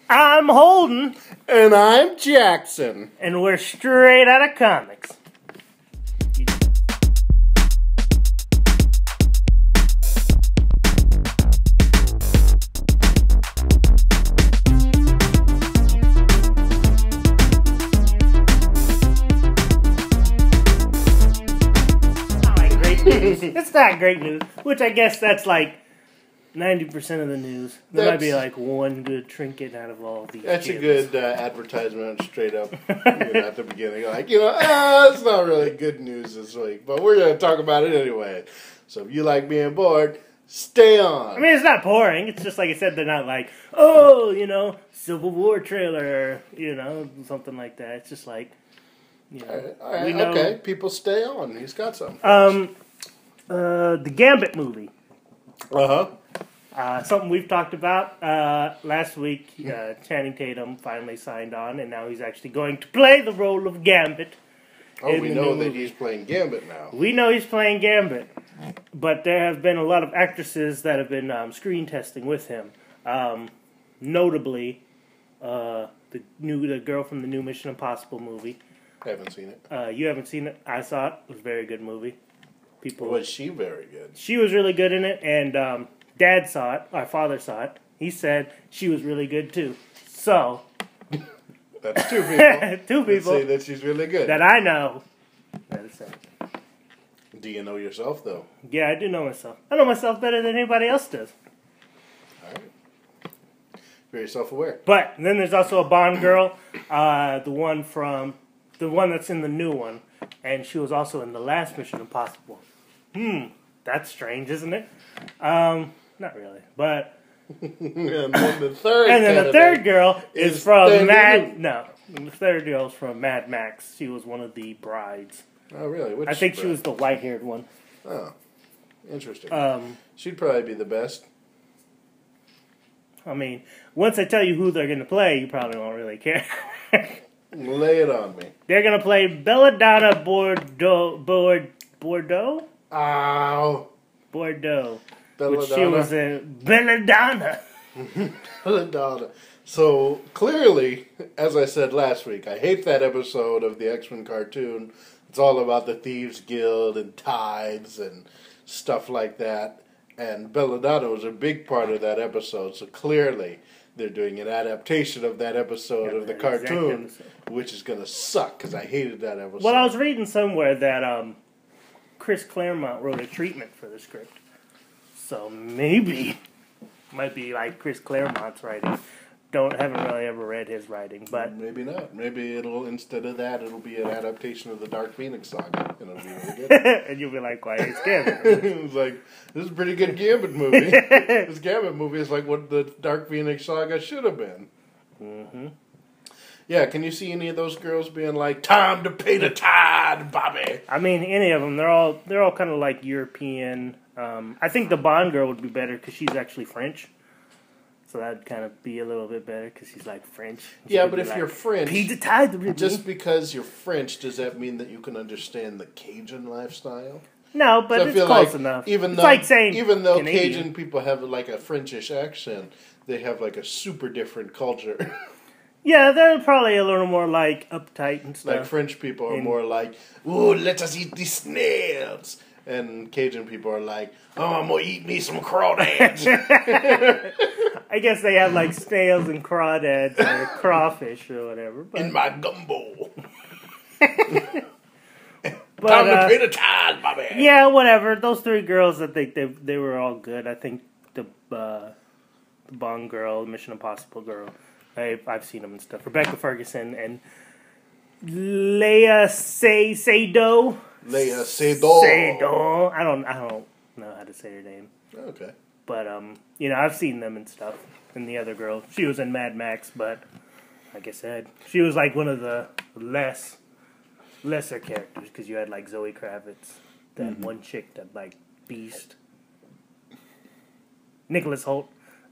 I'm Holden. And I'm Jackson. And we're straight out of comics. It's not great news, which I guess that's like 90% of the news. There might be like one good trinket out of all these. That's kids. a good advertisement straight up at the beginning. Like, it's not really good news this week, but we're going to talk about it anyway. So if you like being bored, stay on. I mean, it's not boring. It's just like I said, they're not like, Civil War trailer, something like that. It's just like, All right, okay. People stay on. He's got something. The Gambit movie. Uh-huh. Something we've talked about last week. Channing Tatum finally signed on, and now he's actually going to play the role of Gambit. Oh, we know that he's playing Gambit now. We know he's playing Gambit, but there have been a lot of actresses that have been screen testing with him. Notably, the girl from the new Mission Impossible movie. I haven't seen it. You haven't seen it? I saw it. It was a very good movie. Was she very good? She was really good in it, and Dad saw it. Our father saw it. He said she was really good too. So that's two people. Two people say that she's really good. that I know. That is sad. Do you know yourself though? Yeah, I do know myself. I know myself better than anybody else does. All right. Very self-aware. But then there's also a Bond girl, the one that's in the new one, and she was also in the last Mission Impossible. That's strange, isn't it? Not really, but. And then the third. And then the third girl is from the third girl's from Mad Max. She was one of the brides. Oh, really? I think she was the white-haired one. Oh, interesting. She'd probably be the best. I mean, once I tell you who they're going to play, you probably won't really care. Lay it on me. They're going to play Belladonna Bordeaux? Ow. Bordeaux. Belladonna. Which she was in Belladonna. Belladonna. So, clearly, as I said last week, I hate that episode of the X-Men cartoon. It's all about the Thieves Guild and tithes and stuff like that. And Belladonna was a big part of that episode, so clearly they're doing an adaptation of that episode of the cartoon, which is going to suck, because I hated that episode. Well, I was reading somewhere that Chris Claremont wrote a treatment for the script. So maybe might be like Chris Claremont's writing. Haven't really ever read his writing, but maybe not. Maybe instead of that, it'll be an adaptation of the Dark Phoenix saga, and it'll be really good. And you'll be like, "Why is Gambit?" It's like, this is a pretty good Gambit movie. This Gambit movie is like what the Dark Phoenix saga should have been. Mm-hmm. Yeah, can you see any of those girls being like, "Time to pay the tide, Bobby"? I mean, any of them. They're all kind of like European. I think the Bond girl would be better because she's actually French. So that'd kind of be a little bit better because she's like French. Yeah, but if you're French, just because you're French, does that mean that you can understand the Cajun lifestyle? No, but so it's close enough. Even though Cajun people have like a Frenchish accent, they have like a super different culture. Yeah, they're probably a little more like uptight and stuff. Like French people are more like, "Ooh, let us eat these snails." And Cajun people are like, "Oh, I'm going to eat me some crawdads." I guess they have like snails and crawdads or crawfish or whatever. But... in my gumbo. But, time to pay the tide, Bobby. Yeah, whatever. Those three girls, I think they were all good. I think the Bond girl, the Mission Impossible girl, I've seen them and stuff. Rebecca Ferguson and Lea Seydoux. Lea Seydoux. I don't know how to say her name. Okay. But I've seen them and stuff. And the other girl, she was in Mad Max, but like I said, she was like one of the lesser characters because you had like Zoe Kravitz, that one chick that like Beast, Nicholas Hoult.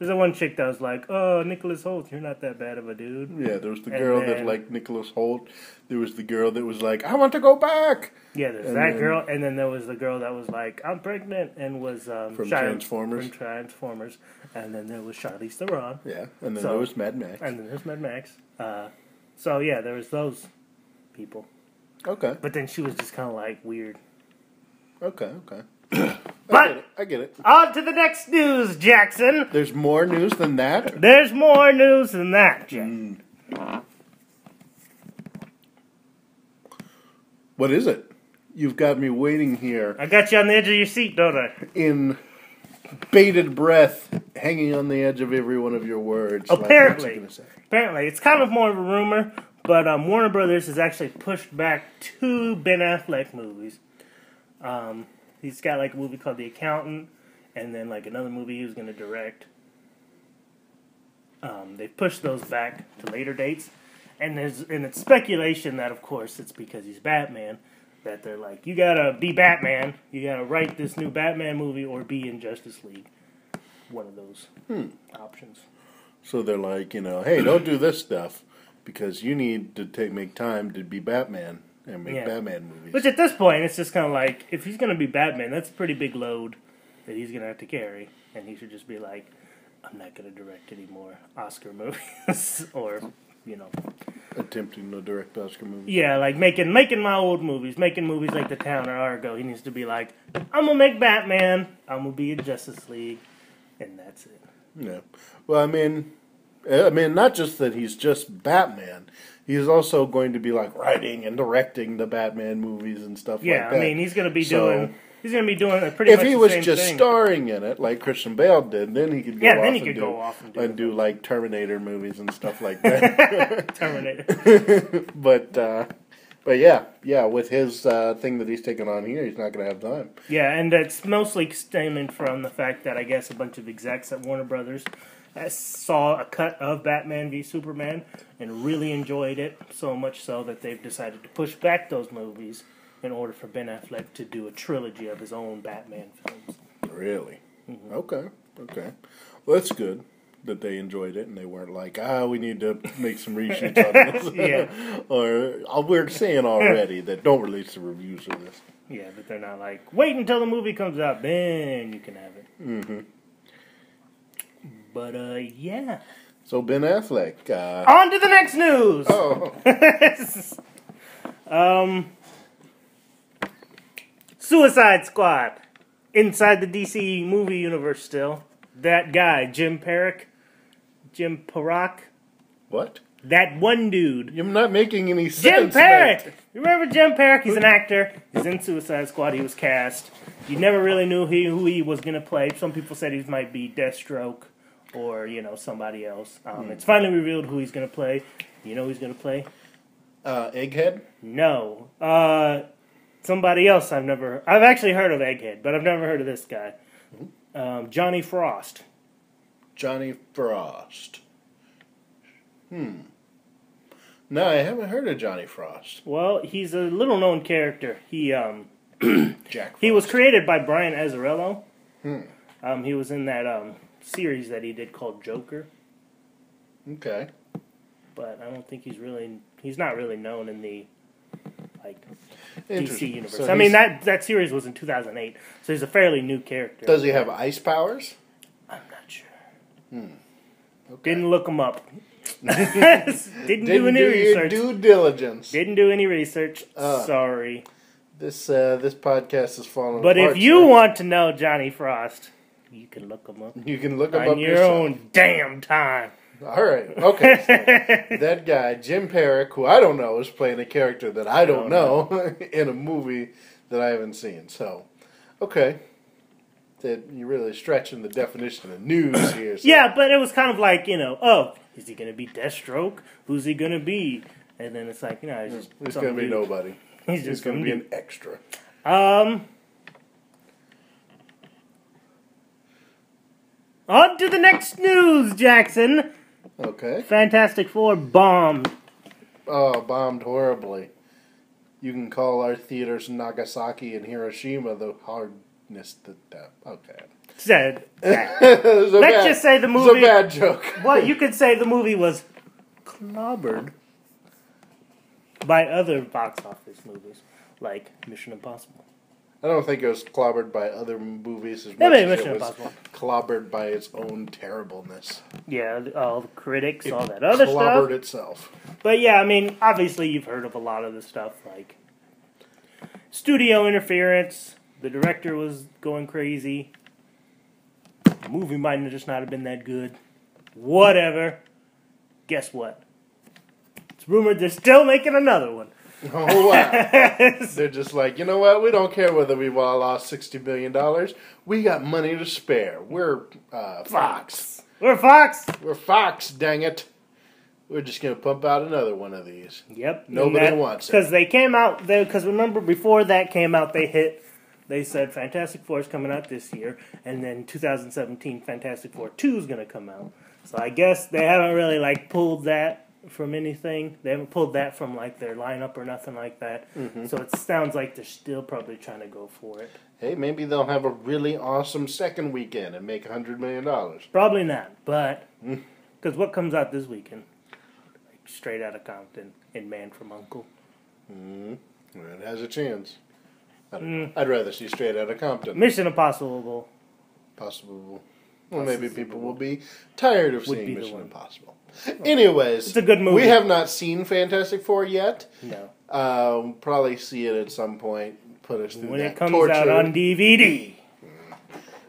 There's that one chick that was like, "Oh, Nicholas Hoult, you're not that bad of a dude." Yeah, there was the And girl then- that liked Nicholas Hoult. There was the girl that was like, "I want to go back." Yeah, there's And that then- girl, and then there was the girl that was like, "I'm pregnant," and was From Char- Transformers. From Transformers, and then there was Charlize Theron, Yeah, and then So- there was Mad Max. and then there's Mad Max. So yeah, there was those people, Okay, but then she was just kind of like weird. okay. But I get it. on to the next news, Jackson. There's more news than that. There's more news than that, Jack. What is it? You've got me waiting here I got you on the edge of your seat, don't I? in bated breath, hanging on the edge of every one of your words. Like, Apparently. what's he gonna say? Apparently, it's kind of more of a rumor, but Warner Brothers has actually pushed back 2 Ben Affleck movies. He's got like a movie called The Accountant, and then like another movie he was going to direct. They've pushed those back to later dates, and it's speculation that of course it's because he's Batman. That they're like, you gotta be Batman, you gotta write this new Batman movie, or be in Justice League. One of those options. So they're like, hey, don't do this stuff because you need to make time to be Batman and make Yeah. Batman movies. Which at this point, it's just kind of like, if he's going to be Batman, that's a pretty big load that he's going to have to carry. And he should just be like, I'm not going to direct any more Oscar movies. Or, Attempting to direct Oscar movies. yeah, like making my old movies, making movies like The Town or Argo. He needs to be like, I'm going to make Batman, I'm going to be in Justice League, and that's it. Yeah. Well, I mean, not just that he's just Batman. He's also going to be like writing and directing the Batman movies and stuff like Yeah, that. I mean, he's going to be So, doing a pretty if much he the was same just thing. starring in it, like Christian Bale did, then he could go Yeah, off then he and could do, go off and do and it. do like Terminator movies and stuff like that. Terminator. But yeah, with his thing that he's taking on here, he's not going to have time. Yeah, and it's mostly stemming from the fact that I guess a bunch of execs at Warner Brothers saw a cut of Batman v Superman and really enjoyed it, so much so that they've decided to push back those movies in order for Ben Affleck to do a trilogy of his own Batman films. Really? Mm-hmm. Okay. Well, that's good that they enjoyed it and they weren't like, we need to make some reshoots on this. Yeah. Or we're saying already that don't release the reviews of this. Yeah, but they're not like, wait until the movie comes out, then you can have it. Mm-hmm. But, yeah. So Ben Affleck. On to the next news! Oh. Suicide Squad. Inside the DC movie universe still. That guy, Jim Parak. What? That one dude. You're not making any Jim sense. Parak! mate. You remember Jim Parak? He's an actor. He's in Suicide Squad. He was cast. You never really knew who he was going to play. Some people said he might be Deathstroke or, somebody else. It's finally revealed who he's going to play. You know who he's going to play? Egghead? No. Somebody else I've actually heard of Egghead, but I've never heard of this guy. Johnny Frost. Johnny Frost. No, I haven't heard of Johnny Frost. Well, he's a little known character. He Jack Frost. he was created by Brian Azzarello. He was in that series that he did called Joker, Okay. but I don't think he's not really known in the DC Interesting. universe. So I mean he's- that series was in 2008, so he's a fairly new character. Does he have ice powers? I'm not sure. Okay. Didn't look him up. Didn't do any your research. due diligence. Didn't do any research. Uh. Sorry. This podcast is falling But apart. if you sir. want to know Johnny Frost, you can look him up You can look him on up your yourself. own damn time. All right. Okay. So that guy, Jim Parak, who I don't know, is playing a character that I don't know in a movie that I haven't seen. So, okay. That you're really stretching the definition of news here. So. Yeah, but it was kind of like, is he going to be Deathstroke? Who's he going to be? And then it's like, he's just He's some going to be dude. nobody. He's He's just going to some be dude. an extra. On to the next news, Jackson. Okay. Fantastic Four bombed. Oh, bombed horribly. You can call our theaters Nagasaki and Hiroshima the hardness that. Okay. said that. Let's just say the movie... It's a bad joke. Well, you could say the movie was clobbered by other box office movies, like Mission Impossible. I don't think it was clobbered by other movies as Yeah, much as Mission it was Impossible. clobbered by its own terribleness. Yeah, all the critics, It all that other stuff. clobbered itself. But yeah, I mean, obviously you've heard of a lot of the stuff, like studio interference, the director was going crazy, the movie might have just not have been that good, whatever. Guess what? It's rumored they're still making another one. Oh, wow. They're just like, you know what? We don't care whether we've all lost $60 million. We got money to spare. We're Fox. We're Fox. We're Fox, dang it. We're just going to pump out another one of these. Yep. Nobody wants it. Because they came out, because remember, before that came out, they said Fantastic Four is coming out this year, and then 2017 Fantastic Four 2 is going to come out. So I guess they haven't really, like, pulled that from anything. They haven't pulled that from, like, their lineup or nothing like that. Mm-hmm. So it sounds like they're still probably trying to go for it. Hey, maybe they'll have a really awesome second weekend and make $100 million. Probably not, but... Because what comes out this weekend? Like, Straight Outta Compton and Man from U.N.C.L.E. It has a chance. I'd rather see Straight Outta Compton. Mission Impossible. Possible. Well, maybe people will be tired of seeing Mission Impossible. Anyways, it's a good movie. We have not seen Fantastic Four yet. No. Probably see it at some point. Put us through when that it comes torture. out on DVD.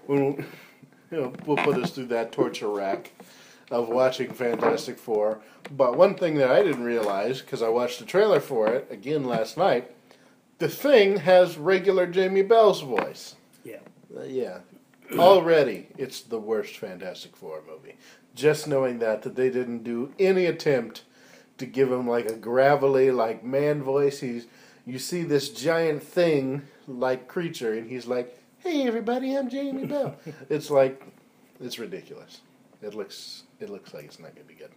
We'll put us through that torture rack of watching Fantastic Four. But one thing that I didn't realize, because I watched the trailer for it again last night, the Thing has regular Jamie Bell's voice. Yeah. Yeah. Already, it's the worst Fantastic Four movie. Just knowing that they didn't do any attempt to give him like a gravelly, like man voice. You see this giant thing like creature, and he's like, "Hey everybody, I'm Jamie Bell." It's like, it's ridiculous. It looks like it's not gonna be good.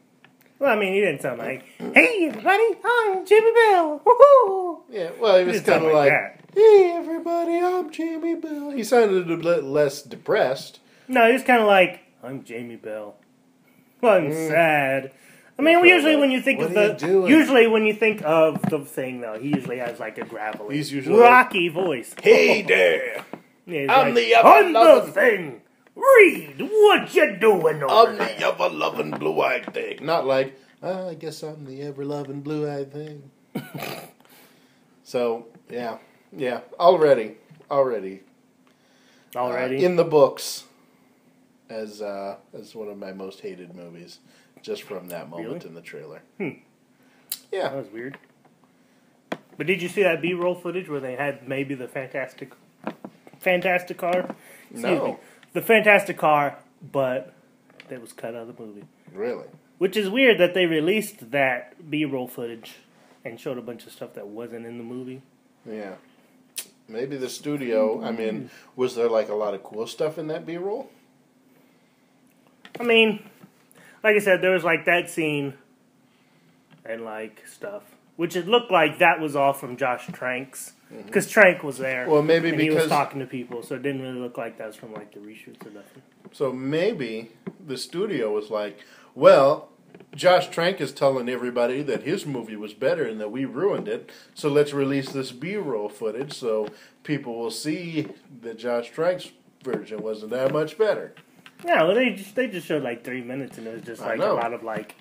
Well, I mean, he didn't sound like, "Hey everybody, I'm Jamie Bell." Woohoo! Yeah, well, he was kind of like "Hey everybody, I'm Jamie Bell." He sounded a bit less depressed. No, he was kind of like, "I'm Jamie Bell. I'm sad." I mean, usually when you think of the Thing, though, he usually has like a gravelly, rocky voice. Hey there, yeah, I'm like, I'm the Thing. Reed, what you doing over there? I'm the ever-loving blue-eyed thing. Not like, I guess I'm the ever-loving blue-eyed thing. So, yeah, already in the books as one of my most hated movies, just from that moment in the trailer. Yeah, that was weird. But did you see that B-roll footage where they had maybe the Fantastic Car? No. The Fantastic Car, but it was cut out of the movie. Really? Which is weird that they released that B-roll footage and showed a bunch of stuff that wasn't in the movie. Yeah. Maybe the studio, I mean, was there like a lot of cool stuff in that B-roll? I mean, like I said, there was like that scene and like stuff. Which it looked like that was all from Josh Trank's. Because Trank was there. Well, maybe and because he was talking to people, so it didn't really look like that was from like the reshoots or nothing. So maybe the studio was like, well, Josh Trank is telling everybody that his movie was better and that we ruined it, so let's release this B-roll footage so people will see that Josh Trank's version wasn't that much better. Yeah, well, they just showed like 3 minutes, and it was just like a lot of like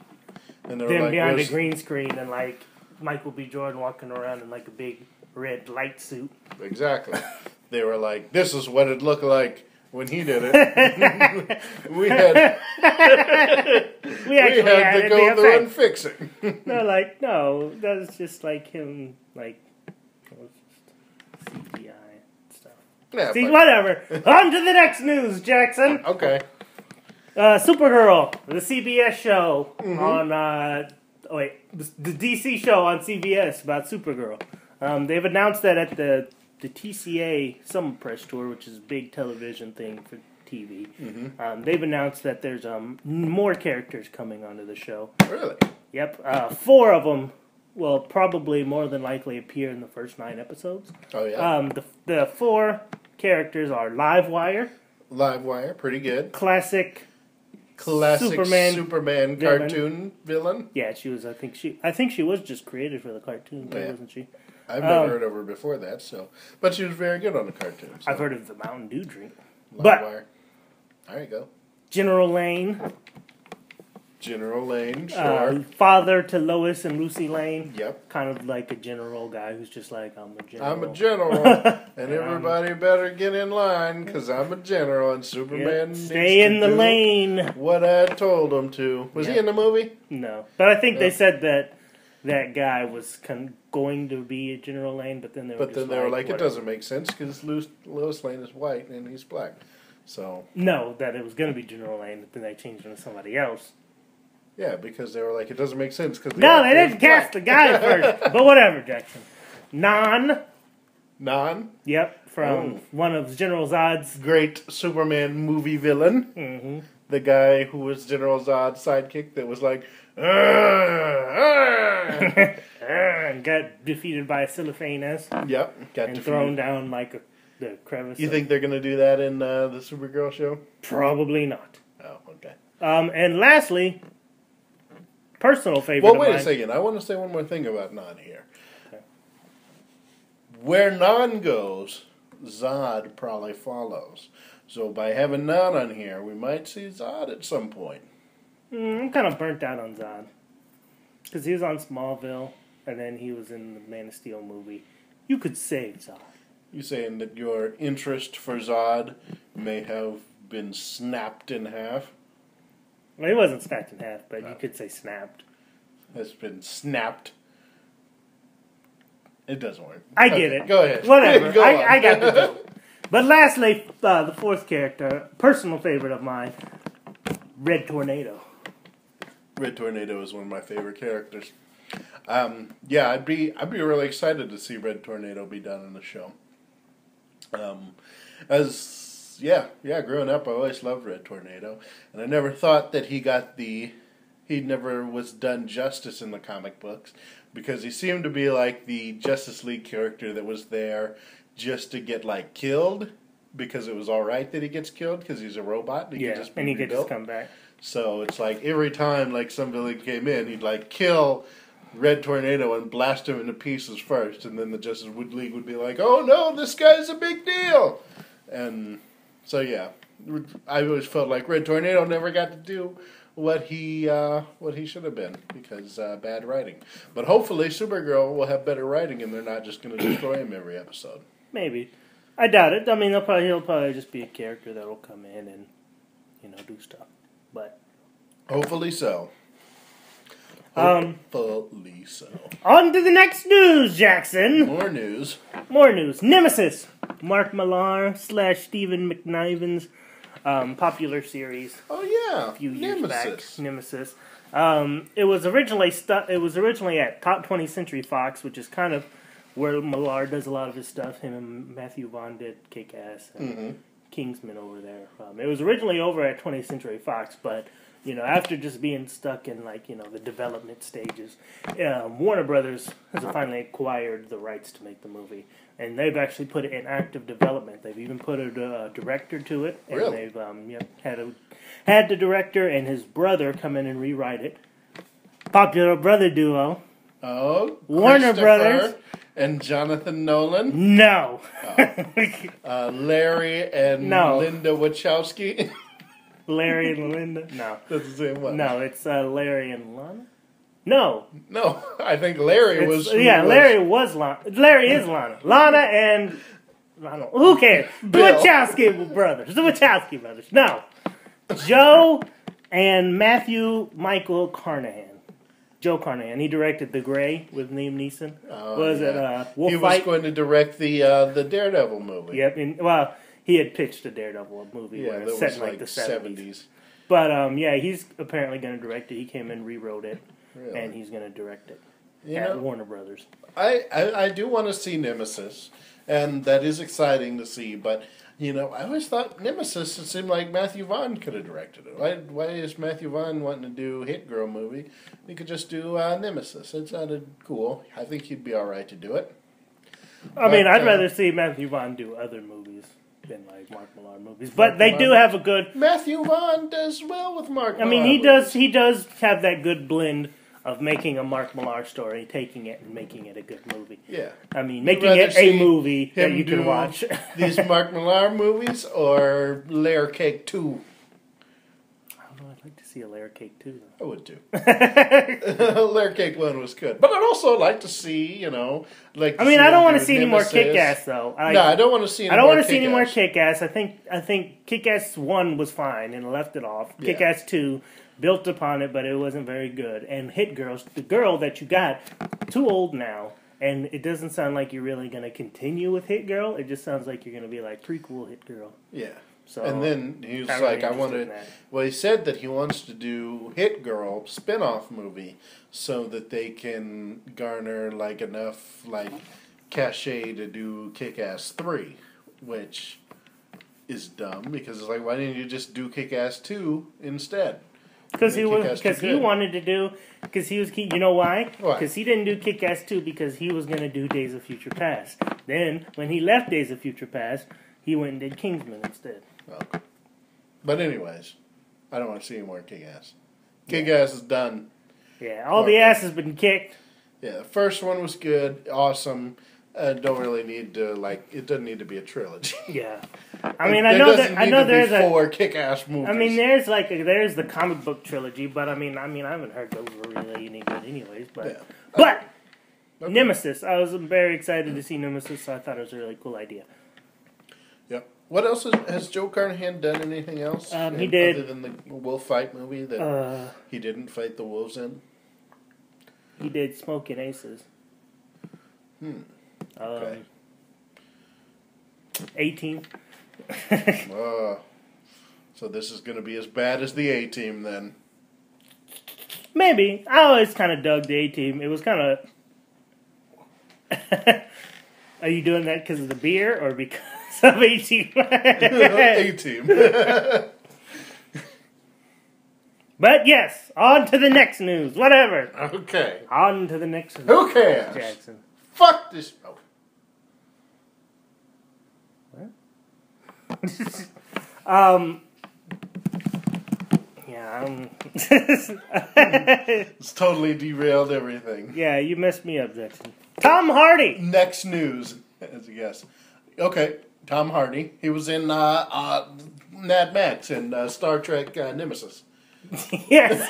and them like, behind a green screen and like Michael B. Jordan walking around in like a big red light suit. Exactly. They were like, this is what it looked like when he did it. we had to go through and fix it. No, like, no, that was just like him, like, CGI stuff. Yeah, see, whatever. On to the next news, Jackson. Okay. Supergirl, the CBS show on, the DC show on CBS about Supergirl. They've announced that at the TCA Summer Press Tour, which is a big television thing for TV. They've announced that there's more characters coming onto the show. Really? Yep. 4 of them will probably more than likely appear in the first 9 episodes. Oh, yeah? The 4 characters are Livewire, Livewire, pretty good. Classic Superman villain. cartoon villain. Yeah, she was. I think she was just created for the cartoon, too, wasn't she? I've never heard of her before that, but she was very good on the cartoon. So. I've heard of the Mountain Dew drink. Livewire. There you go. General Lane. General Lane, sure. Father to Lois and Lucy Lane. Yep. Kind of like a general guy who's just like, I'm a general. I'm a general, and everybody better get in line, because I'm a general, and Superman needs stay in the lane. What I told him to. Was he in the movie? No. But I think they said that guy was going to be a General Lane, but then they were like, it doesn't make sense, because Lois Lane is white, and he's black. So. No, that it was going to be General Lane, but then they changed him to somebody else. Yeah, because they were like, it doesn't make sense. Cause no, they didn't cast the guy first. But whatever, Jackson. Non? Yep, from one of General Zod's... Great Superman movie villain. Mm-hmm. The guy who was General Zod's sidekick that was like... and got defeated by a cellophane-esque. Yep, got defeated. Thrown down like the crevice. You think they're going to do that in the Supergirl show? Probably not. Oh, okay. And lastly... Personal favorite. Well, wait a second. I want to say one more thing about Non here. Okay. Where Non goes, Zod probably follows. So by having Non on here, we might see Zod at some point. I'm kind of burnt out on Zod. Because he was on Smallville, and then he was in the Man of Steel movie. You could save Zod. You saying that your interest for Zod may have been snapped in half? Well, he wasn't snapped in half, but you could say snapped. Has been snapped. It doesn't work. I get it. Go ahead. Whatever. I got the joke. But lastly, the fourth character, personal favorite of mine, Red Tornado. Red Tornado is one of my favorite characters. Yeah, I'd be really excited to see Red Tornado be done in the show. Growing up, I always loved Red Tornado, and I never thought that he never was done justice in the comic books, because he seemed to be like the Justice League character that was there just to get killed, because it was all right that he gets killed because he's a robot. And he could just come back. So it's like every time some villain came in, he'd kill Red Tornado and blast him into pieces first, and then the Justice League would be like, "Oh no, this guy's a big deal," and. So yeah, I always felt like Red Tornado never got to do what he should have been, because bad writing. But hopefully Supergirl will have better writing, and they're not just going to destroy him every episode. Maybe. I doubt it. I mean, he'll probably just be a character that will come in and do stuff. But hopefully so. Hopefully so. On to the next news, Jackson. More news. Nemesis. Mark Millar / Stephen McNiven's popular series. Oh yeah, a few years back. Nemesis. It was originally at Top 20 Century Fox, which is kind of where Millar does a lot of his stuff. Him and Matthew Vaughn did Kick-Ass and Kingsman over there. It was originally over at 20th Century Fox, but after just being stuck in the development stages, Warner Brothers has finally acquired the rights to make the movie, and they've actually put it in active development. They've even put a director to it, and really? They've had the director and his brother come in and rewrite it. Popular brother duo. Oh, Warner Brothers and Jonathan Nolan. No. Larry and Linda Wachowski. Larry and Linda? No. That's the same one. No, it's Larry and Lana? No, I think Larry was... Yeah, Larry was Lana. Larry is Lana. Lana and... Who cares? The Wachowski brothers. No. Joe and Michael Carnahan. Joe Carnahan. He directed The Grey with Liam Neeson. Wolf Fight? Was going to direct the Daredevil movie. Yep. He had pitched a Daredevil movie where it's set in the 70s. But, he's apparently going to direct it. He came and rewrote it, and he's going to direct it at Warner Brothers. I do want to see Nemesis, and that is exciting to see, but, I always thought Nemesis, it seemed like Matthew Vaughn could have directed it. Why is Matthew Vaughn wanting to do a Hit Girl movie? He could just do Nemesis. It sounded cool. I think he'd be all right to do it. I'd rather see Matthew Vaughn do other movies. than like Mark Millar movies. But they do have a good... Matthew Vaughn does well with Mark Millar. I mean, he does have that good blend of making a Mark Millar story, taking it and making it a good movie. Yeah. I mean, making it a movie that you can watch. These Mark Millar movies or Layer Cake 2? I'd like to see a Layer Cake 2, though. I would too. Layer Cake 1 was good. But I'd also like to see, I don't want to see any more Kick-Ass, though. I don't want to see any more Kick-Ass. I don't want to see any more Kick-Ass. I think Kick-Ass 1 was fine and left it off. Yeah. Kick-Ass 2 built upon it, but it wasn't very good. And Hit Girls, the girl that you got, too old now. And it doesn't sound like you're really going to continue with Hit Girl. It just sounds like you're going to be like prequel Hit Girl. Yeah. So, and then he was like, I want to... Well, he said that he wants to do Hit Girl spin-off movie so that they can garner, enough, cachet to do Kick-Ass 3, which is dumb, because it's like, why didn't you just do Kick-Ass 2 instead? Because he wanted to do... Because he was... You know why? Because he didn't do Kick-Ass 2 because he was going to do Days of Future Past. Then, when he left Days of Future Past, he went and did Kingsman instead. Okay. But anyways, I don't want to see any more Kick-Ass. Kick-Ass is done. Yeah, all the ass has been kicked. Yeah, the first one was good, awesome. Don't really need to, it doesn't need to be a trilogy. Yeah. I mean, I know there's 4 Kick-Ass movies. I mean, there's the comic book trilogy, but I haven't heard those were really any good anyways. But okay. Nemesis, I was very excited to see Nemesis, so I thought it was a really cool idea. Yep. What else has Joe Carnahan done? Anything else? He did, other than the wolf fight movie that he didn't fight the wolves in. He did Smoking Aces. Okay. A-Team. So this is going to be as bad as the A-Team then. Maybe. I always kind of dug the A-Team. It was kind of... Are you doing that because of the beer or because of A-Team? A-Team. But yes, on to the next news. Whatever. Okay. On to the next news. Who cares? Jackson. Fuck this. Oh. It's totally derailed everything. Yeah, you messed me up, Jackson. Tom Hardy. Next news, as a guess. Okay, Tom Hardy. He was in Mad Max and Star Trek Nemesis. Yes.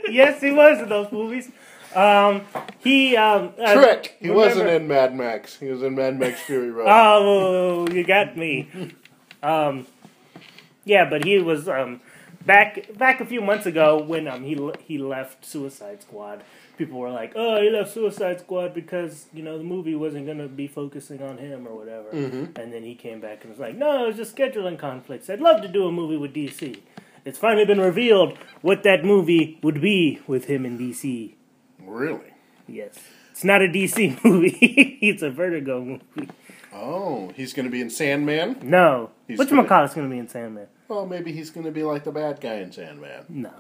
Yes, he was in those movies. Trick. He wasn't in Mad Max. He was in Mad Max Fury Road. Oh, you got me. Yeah, but he was back a few months ago when he left Suicide Squad. People were like, "Oh, he left Suicide Squad because the movie wasn't going to be focusing on him or whatever." Mm-hmm. And then he came back and was like, "No, it was just scheduling conflicts. I'd love to do a movie with DC. It's finally been revealed what that movie would be with him in DC." Really? Yes. It's not a DC movie. It's a Vertigo movie. Oh, he's going to be in Sandman? No. Whatchamacallit's going to be in Sandman? Well, maybe he's going to be like the bad guy in Sandman. No.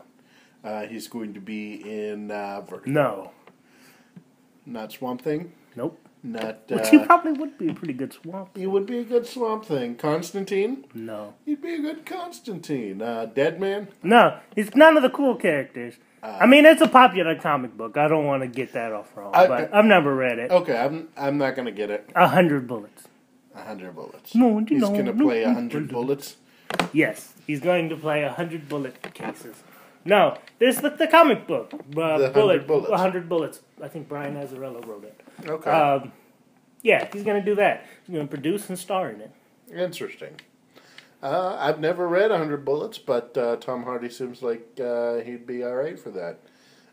He's going to be in Vertigo. No. Not Swamp Thing? Nope. Not. Which he probably would be a pretty good Swamp Thing. He would be a good Swamp Thing. Constantine? No. He'd be a good Constantine. Deadman? No. He's none of the cool characters. It's a popular comic book. I don't want to get that off wrong, but I've never read it. Okay, I'm not going to get it. 100 bullets. 100 bullets. No, he's going to play 100 bullets? Yes, he's going to play 100 bullet cases. No, there's the comic book. The 100 bullets. 100 bullets. I think Brian Azzarello wrote it. Okay. Yeah, he's going to do that. He's going to produce and star in it. Interesting. I've never read 100 Bullets, but Tom Hardy seems like he'd be all right for that.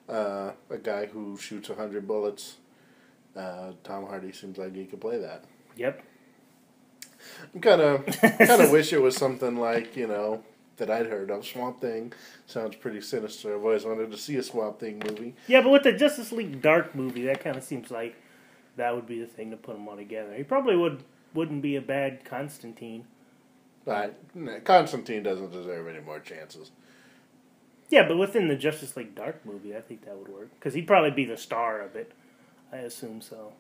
A guy who shoots 100 bullets, Tom Hardy seems like he could play that. Yep. I kind of wish it was something like, that I'd heard of. Swamp Thing sounds pretty sinister. I've always wanted to see a Swamp Thing movie. Yeah, but with the Justice League Dark movie, that kind of seems like that would be the thing to put them all together. He probably wouldn't be a bad Constantine. Constantine doesn't deserve any more chances. Yeah, but within the Justice League Dark movie, I think that would work. Because he'd probably be the star of it. I assume so.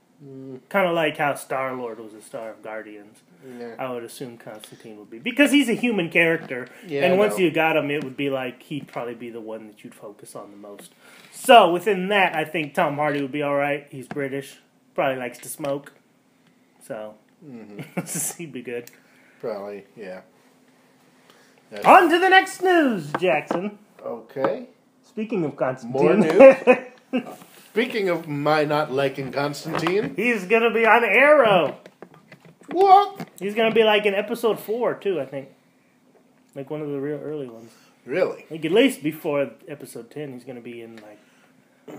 Kind of like how Star-Lord was a star of Guardians. Yeah. I would assume Constantine would be. Because he's a human character. Yeah, and once you got him, it would be like he'd probably be the one that you'd focus on the most. So, within that, I think Tom Hardy would be alright. He's British. Probably likes to smoke. So, he'd be good. Probably, yeah. On to the next news, Jackson. Okay. Speaking of Constantine. More news? Speaking of my not liking Constantine. He's going to be on Arrow. What? He's going to be like in episode 4, too, I think. Like one of the real early ones. Really? Like at least before episode 10, he's going to be in like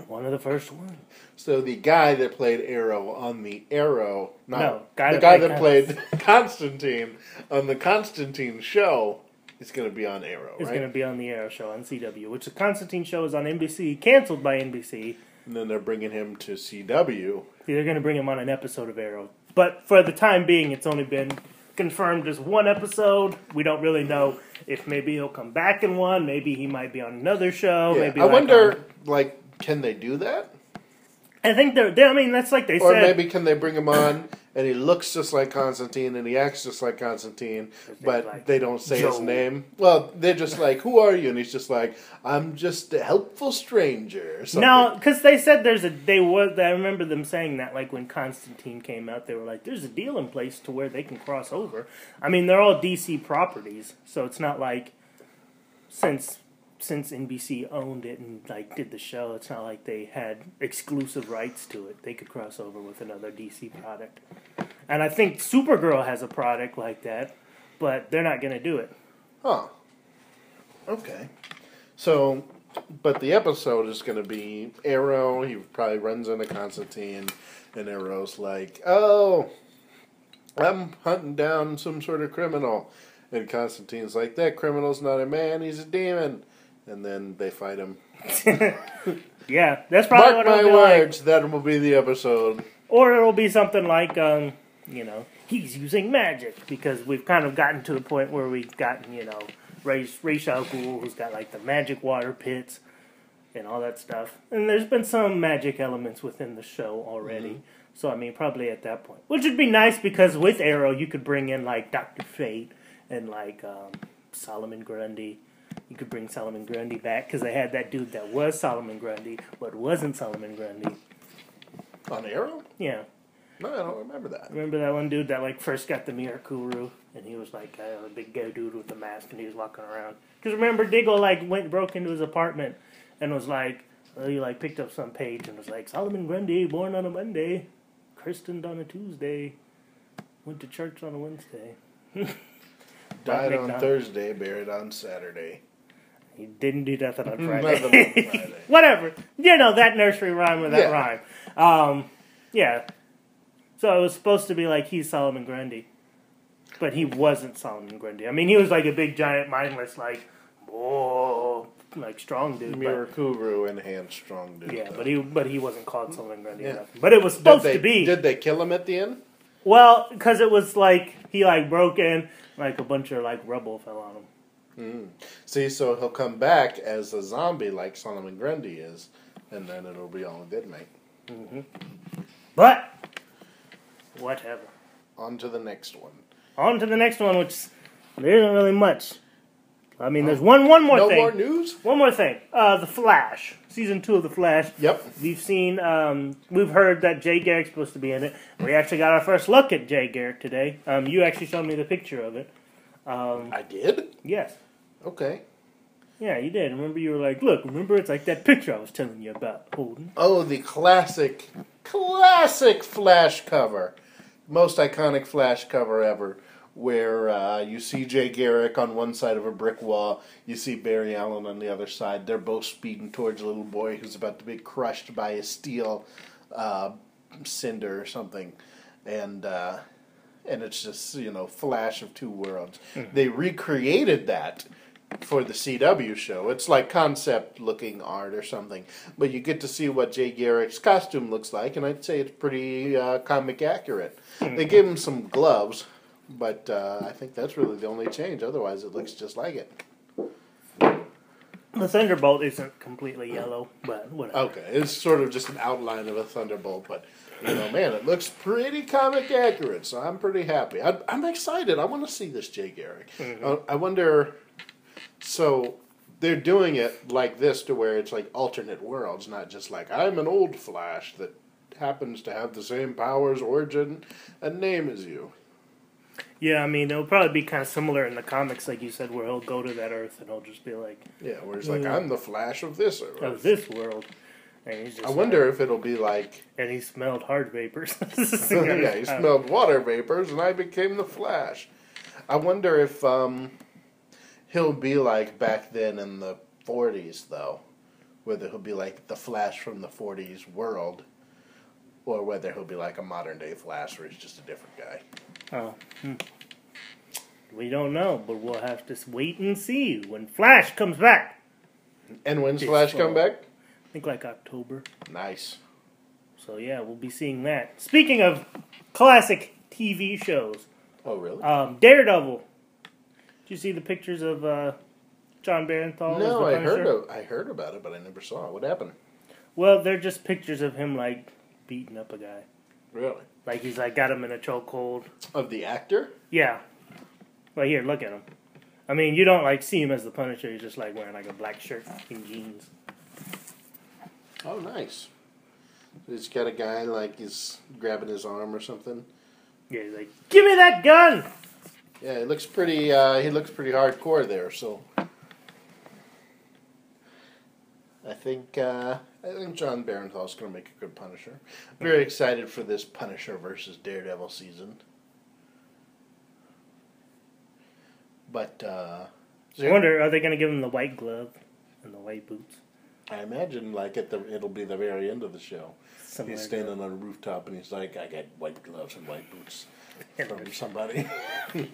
one of the first ones. So the guy that played Arrow on the Arrow... No, the guy that played Constantine on the Constantine show is going to be on Arrow, He's right? going to be on the Arrow show on CW, which the Constantine show is on NBC, canceled by NBC. And then they're bringing him to CW. They're going to bring him on an episode of Arrow. But for the time being, it's only been confirmed as one episode. We don't really know if maybe he'll come back in one. Maybe he might be on another show. Yeah. Maybe I wonder, can they do that? I think I mean, that's like they said. Or maybe can they bring him on and he looks just like Constantine and he acts just like Constantine, but like they don't say his Joe. name? Well, they're just like, who are you? And he's just like, I'm just a helpful stranger. Or something. No, because they said I remember them saying that, like, when Constantine came out, they were like, there's a deal in place to where they can cross over. I mean, they're all DC properties, so it's not like, since NBC owned it and, like, did the show, it's not like they had exclusive rights to it. They could cross over with another DC product. And I think Supergirl has a product like that, but they're not going to do it. Huh. Okay. So, but the episode is going to be Arrow. He probably runs into Constantine, and Arrow's like, oh, I'm hunting down some sort of criminal. And Constantine's like, that criminal's not a man, he's a demon. And then they fight him. Yeah, that's probably Mark what it'll my be words, like. that will be the episode. Or it'll be something like, he's using magic, because we've kind of gotten to the point where we've gotten, Ra's al Ghul, who's got, like, the magic water pits and all that stuff. And there's been some magic elements within the show already. Mm-hmm. So, I mean, probably at that point. Which would be nice, because with Arrow, you could bring in, like, Dr. Fate and, like, Solomon Grundy. You could bring Solomon Grundy back, because they had that dude that was Solomon Grundy, but wasn't Solomon Grundy. On Arrow? Yeah. No, I don't remember that. Remember that one dude that, like, first got the Mirakuru, and he was, like, a big gay dude with the mask, and he was walking around. Because remember, Diggle, like, broke into his apartment, and was like, he, like, picked up some page, and was like, Solomon Grundy, born on a Monday, christened on a Tuesday, went to church on a Wednesday. Died on Thursday, buried on Saturday. He didn't do nothing on Friday. Nothing on Friday. Whatever. That nursery rhyme with that rhyme. Yeah. So it was supposed to be like he's Solomon Grundy. But he wasn't Solomon Grundy. I mean, he was like a big, giant, mindless, like, strong dude. Mirakuru enhanced strong dude. Yeah, though. but he wasn't called Solomon Grundy or nothing. But it was supposed to be. Did they kill him at the end? Well, because it was like, he, like, broke in, like, a bunch of, like, rubble fell on him. See, so he'll come back as a zombie like Solomon Grundy is, and then it'll be all good, mate. Mm-hmm. But, whatever. On to the next one. On to the next one, which there isn't really much. I mean, there's one more thing. No more news? One more thing. The Flash. Season 2 of The Flash. Yep. We've heard that Jay Garrick's supposed to be in it. We actually got our first look at Jay Garrick today. You actually showed me the picture of it. I did? Yes. Okay. Yeah, you did. Remember, you were like, look, it's like that picture I was telling you about, Holden. Oh, the classic Flash cover. Most iconic Flash cover ever. Where you see Jay Garrick on one side of a brick wall, you see Barry Allen on the other side. They're both speeding towards a little boy who's about to be crushed by a steel cinder or something. And it's just, Flash of two worlds. Mm-hmm. They recreated that for the CW show. It's like concept-looking art or something. But you get to see what Jay Garrick's costume looks like, and I'd say it's pretty comic accurate. Mm-hmm. They gave him some gloves, but I think that's really the only change. Otherwise, it looks just like it. The Thunderbolt isn't completely yellow, but whatever. Okay, it's sort of just an outline of a Thunderbolt, but man, it looks pretty comic accurate, so I'm pretty happy. I'm excited. I want to see this Jay Garrick. Mm-hmm. I wonder. So they're doing it like this to where it's like alternate worlds, not just like I'm an old Flash that happens to have the same powers, origin, and name as you. Yeah, I mean, it'll probably be kind of similar in the comics, like you said, where he'll go to that Earth and he'll just be like... Yeah, where he's like, I'm the Flash of this Earth. Of this world. And he's just I wonder if it'll be like... And he smelled hard vapors. Yeah, he smelled water vapors, and I became the Flash. I wonder if he'll be like back then in the 40s, though. Whether he'll be like the Flash from the 40s world, or whether he'll be like a modern-day Flash where he's just a different guy. Oh, we don't know, but we'll have to wait and see when Flash comes back. And when's Flash come back? I think like October. Nice. So yeah, we'll be seeing that. Speaking of classic TV shows. Oh, really? Daredevil. Did you see the pictures of John Barenthal? No, I heard about it, but I never saw it. What happened? Well, they're just pictures of him like beating up a guy. Really? Like he's like got him in a chokehold. Of the actor? Yeah. Well, here, look at him. I mean, you don't like see him as the Punisher. He's just like wearing like a black shirt and jeans. Oh, nice. He's got a guy like he's grabbing his arm or something. Yeah, he's like, "Give me that gun!" Yeah, he looks pretty. He looks pretty hardcore there. So, I think John Barenthal's going to make a good Punisher. Very excited for this Punisher versus Daredevil season. But I wonder, are they going to give him the white glove and the white boots? I imagine like it'll be the very end of the show. Somewhere he's standing on a rooftop and he's like, "I got white gloves and white boots from somebody." Yeah,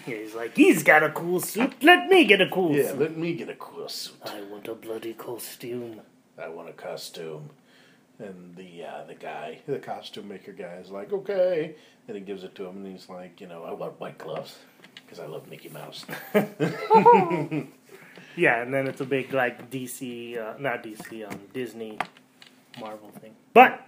he's like, "He's got a cool suit. Let me get a cool suit. Yeah, let me get a cool suit. I want a bloody costume. I want a costume." And the costume maker guy is like, "Okay," and he gives it to him, and he's like, "I want white gloves because I love Mickey Mouse." Yeah, and then it's a big like DC, not DC, Disney, Marvel thing. But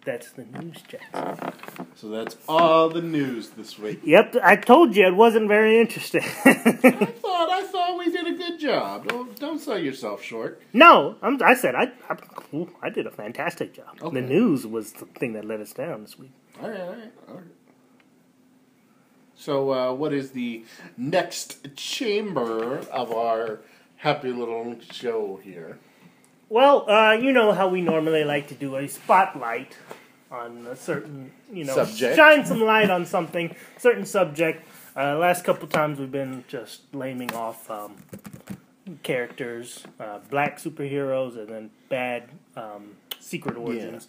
that's the news, Jackson. So that's all the news this week. Yep, I told you it wasn't very interesting. I thought we did a good job. Don't sell yourself short. No, I said I did a fantastic job. Okay. The news was the thing that let us down this week. All right. So, what is the next chamber of our happy little show here? Well, you know how we normally like to do a spotlight on a certain, subject. Shine some light on something, certain subject. Last couple times we've been just laming off characters, black superheroes, and then bad secret origins.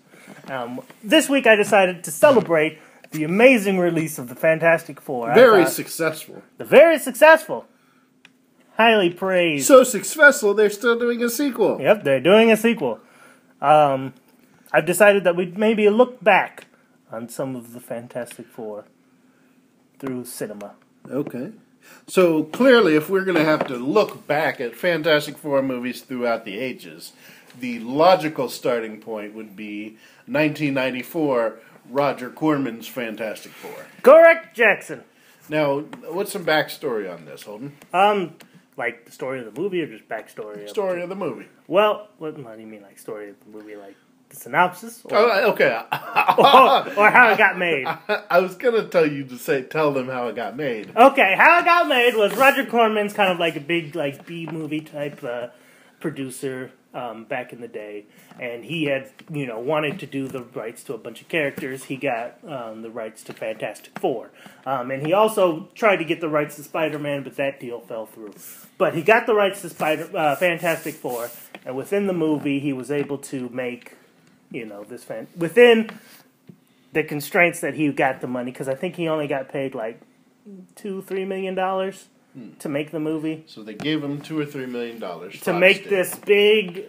Yeah. This week I decided to celebrate the amazing release of the Fantastic Four. Very successful. Very successful. Highly praised. So successful, they're still doing a sequel. Yep, they're doing a sequel. I've decided that we'd maybe look back on some of the Fantastic Four through cinema. Okay. So clearly, if we're going to have to look back at Fantastic Four movies throughout the ages, the logical starting point would be 1994, Roger Corman's Fantastic Four. Correct, Jackson. Now, what's some backstory on this, Holden? Like the story of the movie or just backstory? Story of the movie. Well, what do you mean, like story of the movie, like the synopsis? Or, okay. or how it got made. I was gonna tell them how it got made. Okay, how it got made was Roger Corman's kind of like a big like B movie type producer back in the day, and he had wanted to do the rights to a bunch of characters. He got the rights to Fantastic Four, and he also tried to get the rights to Spider-Man, but that deal fell through. But he got the rights to Fantastic Four, and within the movie, he was able to make this within the constraints that he got the money, because I think he only got paid like $2-3 million to make the movie. So they gave him $2 or $3 million to make this big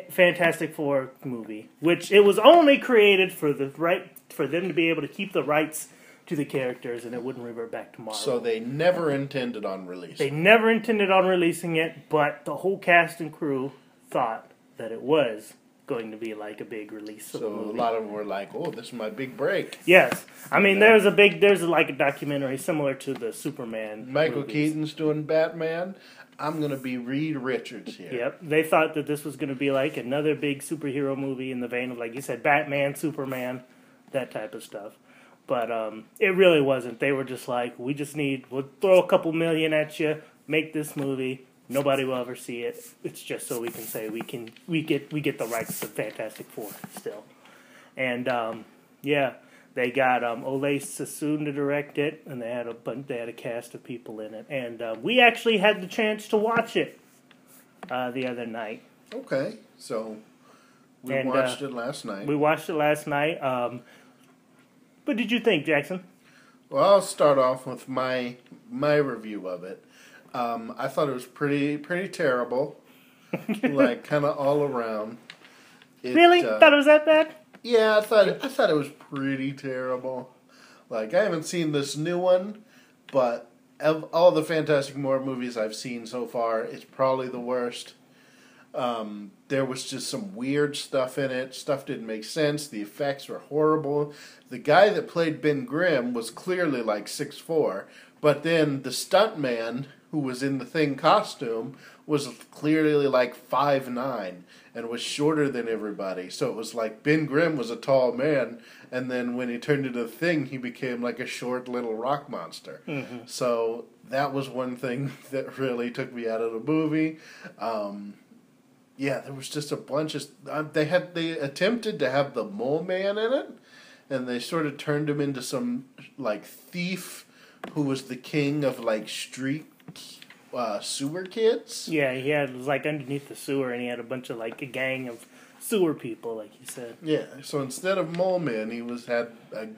Fantastic Four movie, which it was only created for them to be able to keep the rights to the characters, and it wouldn't revert back to Marvel. So they never intended on releasing. They never intended on releasing it, but the whole cast and crew thought that it was going to be like a big release of the movie. So a lot of them were like, "Oh, this is my big break." Yes, I mean there's like a documentary similar to the Superman. Michael movies. Keaton's doing Batman. I'm gonna be Reed Richards here. Yep, they thought that this was going to be like another big superhero movie in the vein of, like you said, Batman, Superman, that type of stuff. But it really wasn't. They were just like, we'll throw a couple million at you, make this movie. Nobody will ever see it. It's just so we can say we get the rights to Fantastic Four still. And they got Ole Sassoon to direct it, and they had a cast of people in it. And we actually had the chance to watch it the other night. Okay, so we watched it last night. We watched it last night. What did you think, Jackson? Well, I'll start off with my review of it. I thought it was pretty terrible, like kind of all around. Really? Thought it was that bad? Yeah, I thought it was pretty terrible. Like, I haven't seen this new one, but of all the Fantastic Four movies I've seen so far, it's probably the worst. There was just some weird stuff in it. Stuff didn't make sense. The effects were horrible. The guy that played Ben Grimm was clearly like 6'4", but then the stuntman who was in the Thing costume was clearly like 5'9" and was shorter than everybody. So it was like Ben Grimm was a tall man, and then when he turned into the Thing, he became like a short little rock monster. Mm-hmm. So that was one thing that really took me out of the movie. Yeah, there was just a bunch of... They attempted to have the Mole Man in it, and they sort of turned him into some, like, thief who was the king of, like, street sewer kids. Yeah, he was, like, underneath the sewer, and he had a gang of sewer people, like you said. Yeah, so instead of Mole Man, he had a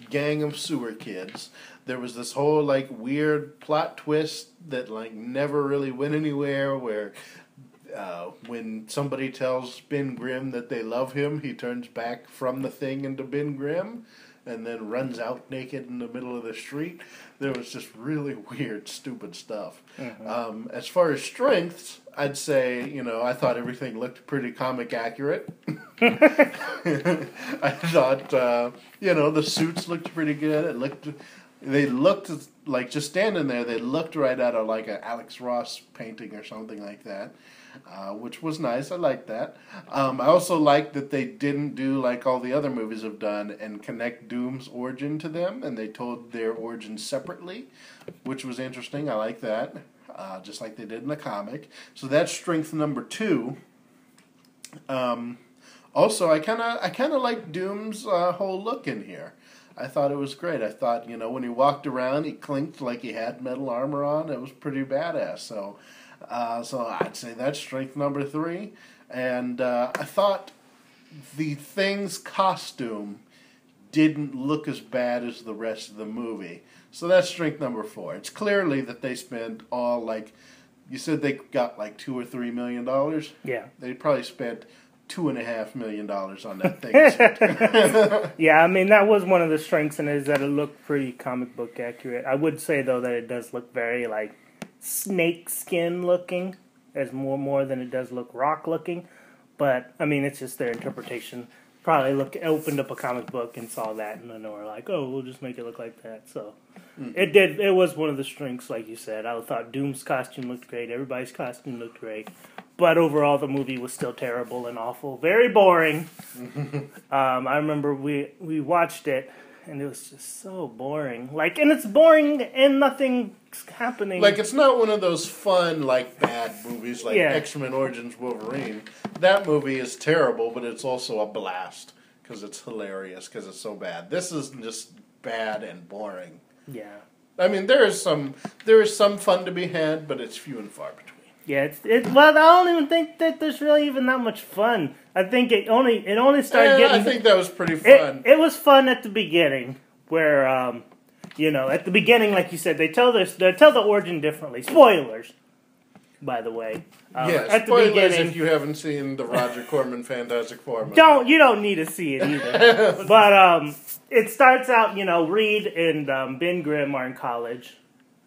gang of sewer kids. There was this whole, like, weird plot twist that, like, never really went anywhere, where... when somebody tells Ben Grimm that they love him, he turns back from the Thing into Ben Grimm and then runs out naked in the middle of the street. There was just really weird, stupid stuff. Mm-hmm. As far as strengths, I'd say, I thought everything looked pretty comic accurate. I thought, the suits looked pretty good. They looked like, just standing there, they looked right out of like an Alex Ross painting or something like that. Which was nice. I liked that. I also liked that they didn't do like all the other movies have done and connect Doom's origin to them, and they told their origin separately, which was interesting. I like that, just like they did in the comic. So that's strength number 2. Also, I kind of liked Doom's whole look in here. I thought it was great. I thought, when he walked around, he clinked like he had metal armor on. It was pretty badass. So I'd say that's strength number 3. And I thought the Thing's costume didn't look as bad as the rest of the movie. So that's strength number 4. It's clearly that they spent all, like, you said they got like $2 or $3 million? Yeah. They probably spent $2.5 million on that thing. Yeah, I mean, that was one of the strengths in it, is that it looked pretty comic book accurate. I would say, though, that it does look very, like, snake skin looking, as more than it does look rock looking. But I mean, it's just their interpretation. Probably opened up a comic book and saw that, and then they were like, "Oh, we'll just make it look like that." So it was one of the strengths, like you said. I thought Doom's costume looked great. Everybody's costume looked great. But overall, the movie was still terrible and awful, very boring. I remember we watched it, and it was just so boring. Like, and it's boring and nothing's happening. Like, it's not one of those fun, like, bad movies like X-Men Origins Wolverine. That movie is terrible, but it's also a blast because it's hilarious because it's so bad. This is just bad and boring. Yeah. I mean, there is some fun to be had, but it's few and far between. Yeah, well, I don't even think that there's really even that much fun. I think it only started getting... I think that was pretty fun. It was fun at the beginning, where, at the beginning, like you said, they tell the origin differently. Spoilers. by the way. Yeah, at the spoilers beginning, if you haven't seen the Roger Corman Fantastic Four movie. you don't need to see it either. But it starts out, Reed and Ben Grimm are in college.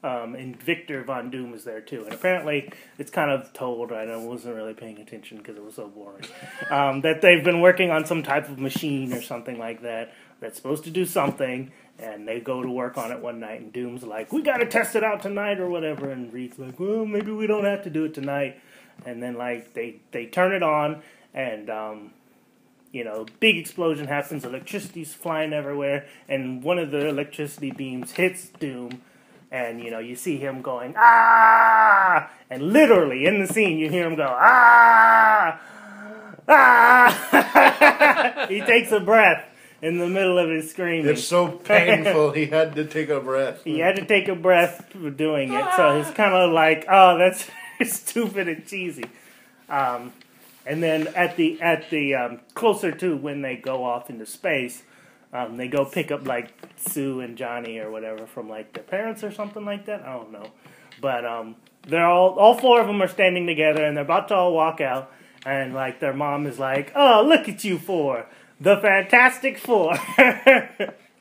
And Victor Von Doom is there too. And apparently it's kind of told, I wasn't really paying attention because it was so boring, that they've been working on some type of machine or something like that that's supposed to do something, and they go to work on it one night, and Doom's like, we got to test it out tonight or whatever, and Reed's like, well, maybe we don't have to do it tonight. And then, they turn it on, and, big explosion happens, electricity's flying everywhere, and one of the electricity beams hits Doom, and, you see him going, ah! And literally, in the scene, you hear him go, ah! Ah! He takes a breath in the middle of his screaming. It's so painful, he had to take a breath. He had to take a breath for doing it, so it's kind of like, oh, that's stupid and cheesy. And then at the closer to when they go off into space, they go pick up, Sue and Johnny or whatever from, their parents or something like that. I don't know. But they're all four of them are standing together, and they're about to all walk out. And, their mom is like, oh, look at you four. The Fantastic Four.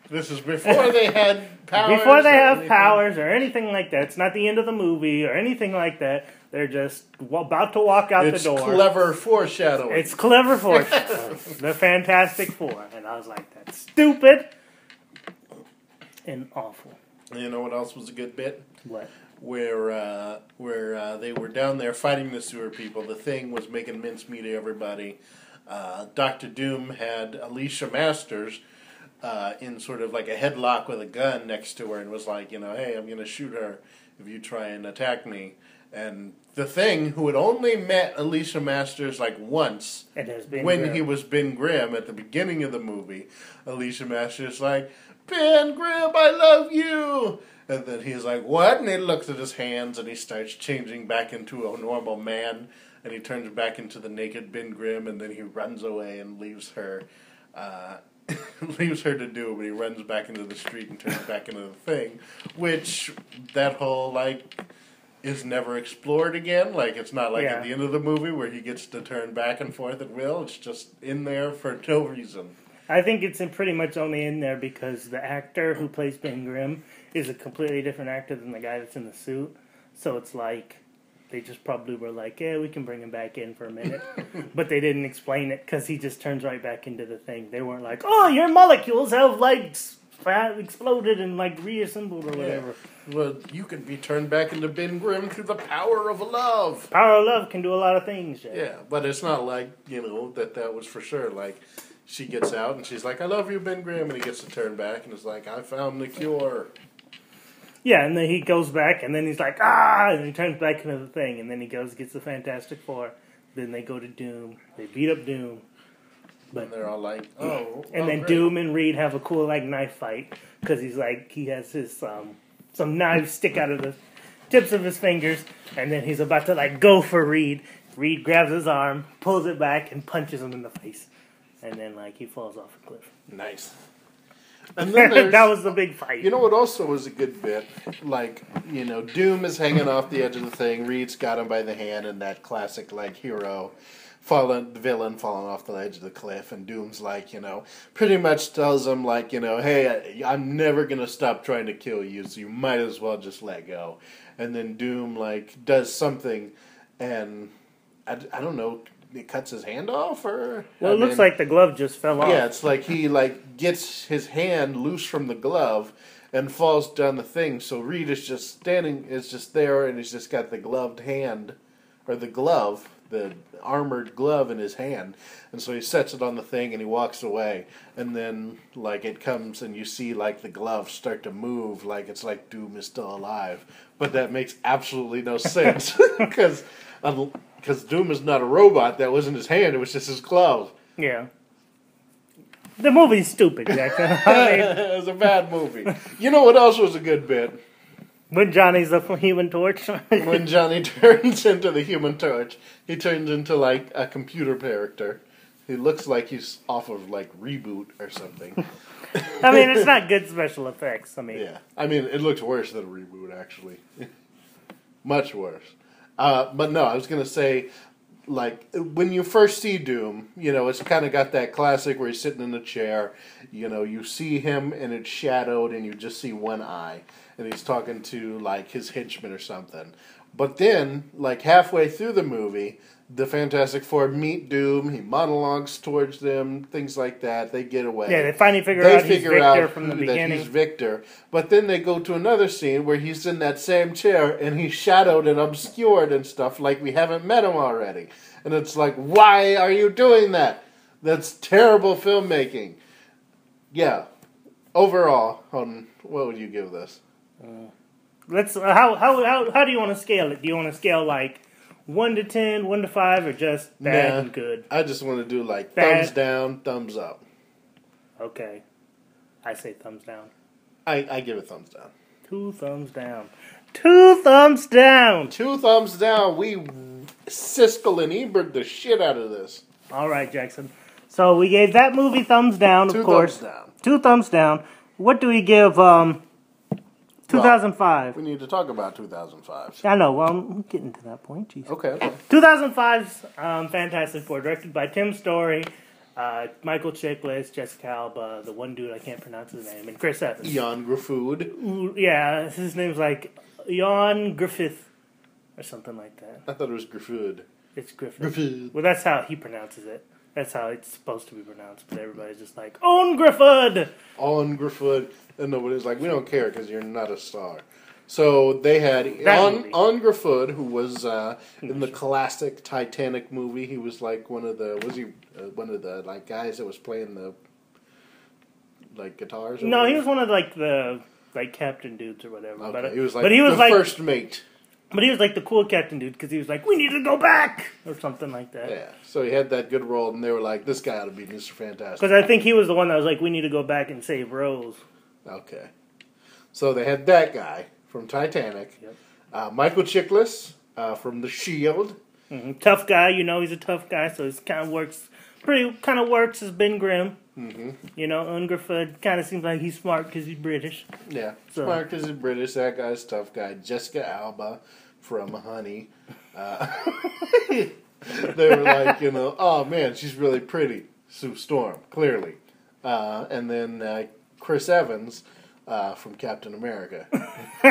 This is before they had powers. Before they have powers or anything like that. It's not the end of the movie or anything like that. They're just about to walk out the door. It's clever foreshadowing. It's clever foreshadowing. The Fantastic Four. And I was like, that's stupid and awful. You know what else was a good bit? What? Where they were down there fighting the sewer people. The Thing was making mincemeat of everybody. Dr. Doom had Alicia Masters in sort of like a headlock with a gun next to her and was like, hey, I'm going to shoot her if you try and attack me. And the Thing, who had only met Alicia Masters once when he was Ben Grimm at the beginning of the movie, Alicia Masters like, Ben Grimm, I love you! And then he's like, what? And he looks at his hands and he starts changing back into a normal man. And he turns back into the naked Ben Grimm, and then he runs away and leaves her to Doom, and he runs back into the street and turns back into the Thing, which that whole, is never explored again. It's not at the end of the movie where he gets to turn back and forth at will. It's just in there for no reason. I think it's pretty much only in there because the actor who plays Ben Grimm is a completely different actor than the guy that's in the suit. So it's they just probably were like, yeah, we can bring him back in for a minute. But they didn't explain it because he just turns right back into the Thing. They weren't like, oh, your molecules have, exploded and, reassembled or whatever. Yeah. Well, you can be turned back into Ben Grimm through the power of love. Power of love can do a lot of things, Jay. Yeah, but it's not that was for sure. She gets out and she's like, I love you, Ben Grimm. And he gets to turn back and is like, I found the cure. Yeah, and then he goes back, and then he's like, ah! And he turns back into the Thing, and then he gets the Fantastic Four. Then they go to Doom. They beat up Doom. And they're all like, oh. And then great. Doom and Reed have a cool, knife fight, because he has his, some knives stick out of the tips of his fingers, and then he's about to, go for Reed. Reed grabs his arm, pulls it back, and punches him in the face. And then, he falls off a cliff. Nice. And then that was the big fight. You know what also was a good bit? Doom is hanging off the edge of the Thing. Reed's got him by the hand in that classic, hero villain falling off the edge of the cliff. And Doom's pretty much tells him, hey, I'm never going to stop trying to kill you, so you might as well just let go. And then Doom, does something, and I don't know, it cuts his hand off, or it looks like the glove just fell off. Yeah, it's he gets his hand loose from the glove and falls down the Thing. So Reed is just there, and he's just got the gloved hand, or the armored glove in his hand, and so he sets it on the Thing and he walks away, and then it comes and you see the glove start to move, it's Doom is still alive, but that makes absolutely no sense because Doom is not a robot. That wasn't his hand. It was just his glove. Yeah. The movie's stupid, Jack. It was a bad movie. You know what else was a good bit? When Johnny's the Human Torch. When Johnny turns into the Human Torch, he turns into a computer character. He looks like he's off of Reboot or something. It's not good special effects. Yeah. It looks worse than a Reboot, actually. Much worse. But no, I was gonna say, like, when you first see Doom, it's kind of got that classic where he's sitting in a chair. You see him and it's shadowed, and you just see one eye, and he's talking to like his henchman or something. But then, like halfway through the movie, the Fantastic Four meet Doom. He monologues towards them, things like that. They get away. Yeah, they finally figure out he's Victor from the beginning. That he's Victor. But then they go to another scene where he's in that same chair and he's shadowed and obscured and stuff like we haven't met him already. And it's like, why are you doing that? That's terrible filmmaking. Yeah. Overall, what would you give this? Let's. How do you want to scale it? Do you want to scale like 1 to 10, 1 to 5, or just bad and good? I just want to do like bad. Thumbs down, thumbs up. Okay. I say thumbs down. I give it thumbs down. 2 thumbs down. 2 thumbs down. 2 thumbs down. We Siskel and Ebert the shit out of this. All right, Jackson. So we gave that movie thumbs down, of course. 2 thumbs down. 2 thumbs down. What do we give 2005? Well, we need to talk about 2005. I know. Well, I'm getting to that point. Jeez. Okay. 2005's Fantastic Four, directed by Tim Story, Michael Chiklis, Jessica Alba, the one dude I can't pronounce his name, and Chris Evans. Jan Griffith. Yeah, his name's like Jan Griffith or something like that. I thought it was Griffith. It's Griffith. Griffith. Well, that's how he pronounces it. That's how it's supposed to be pronounced, but everybody's just like, "On Griffith!" On Griffith. And nobody's like, we don't care because you're not a star. So they had on Griffith, who was in the classic Titanic movie. He was like one of the like guys that was playing the like guitars. No, whatever. He was one of the captain dudes or whatever. Okay. He was like the first mate. But he was like the cool captain dude because he was like, we need to go back or something like that. Yeah. So he had that good role, and they were like, this guy ought to be Mr. Fantastic. Because I think he was the one that was like, we need to go back and save Rose. Okay. So they had that guy from Titanic. Yep. Michael Chiklis from The Shield. Mm-hmm. Tough guy, he's a tough guy, so it kind of works as Ben Grimm. Mm-hmm. Ungerford kind of seems like he's smart because he's British. Yeah, smart because he's British. That guy's a tough guy. Jessica Alba from Honey. They were like, oh man, she's really pretty. Sue Storm, clearly. And then Chris Evans from Captain America. They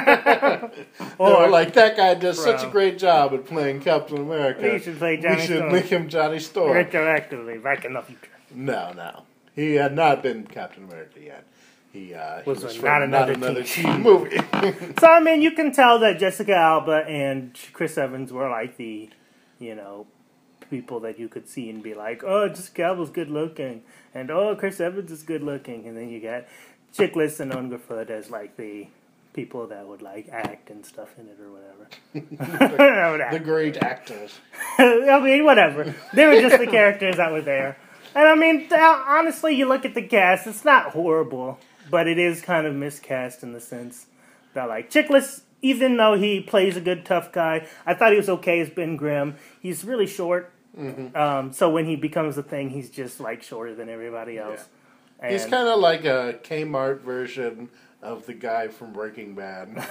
were like, that guy does such a great job at playing Captain America. We should play Johnny Storm. Make him Johnny Storm. Retroactively, back in the future. No. He had not been Captain America yet. He was not another teen movie. So, I mean, you can tell that Jessica Alba and Chris Evans were like the, people that you could see and be like, oh, Jessica Alba's good looking, and oh, Chris Evans is good looking, and then you got Chiklis and Ungerford as like the people that would like act and stuff in it or whatever. The great actors. I mean, whatever. They were just the characters that were there. And I mean, honestly, you look at the cast, it's not horrible, but it is kind of miscast in the sense that, like, Chiklis, even though he plays a good tough guy, I thought he was okay as Ben Grimm. He's really short, so when he becomes a thing, he's just, like, shorter than everybody else. Yeah. He's kind of like a Kmart version of the guy from Breaking Bad.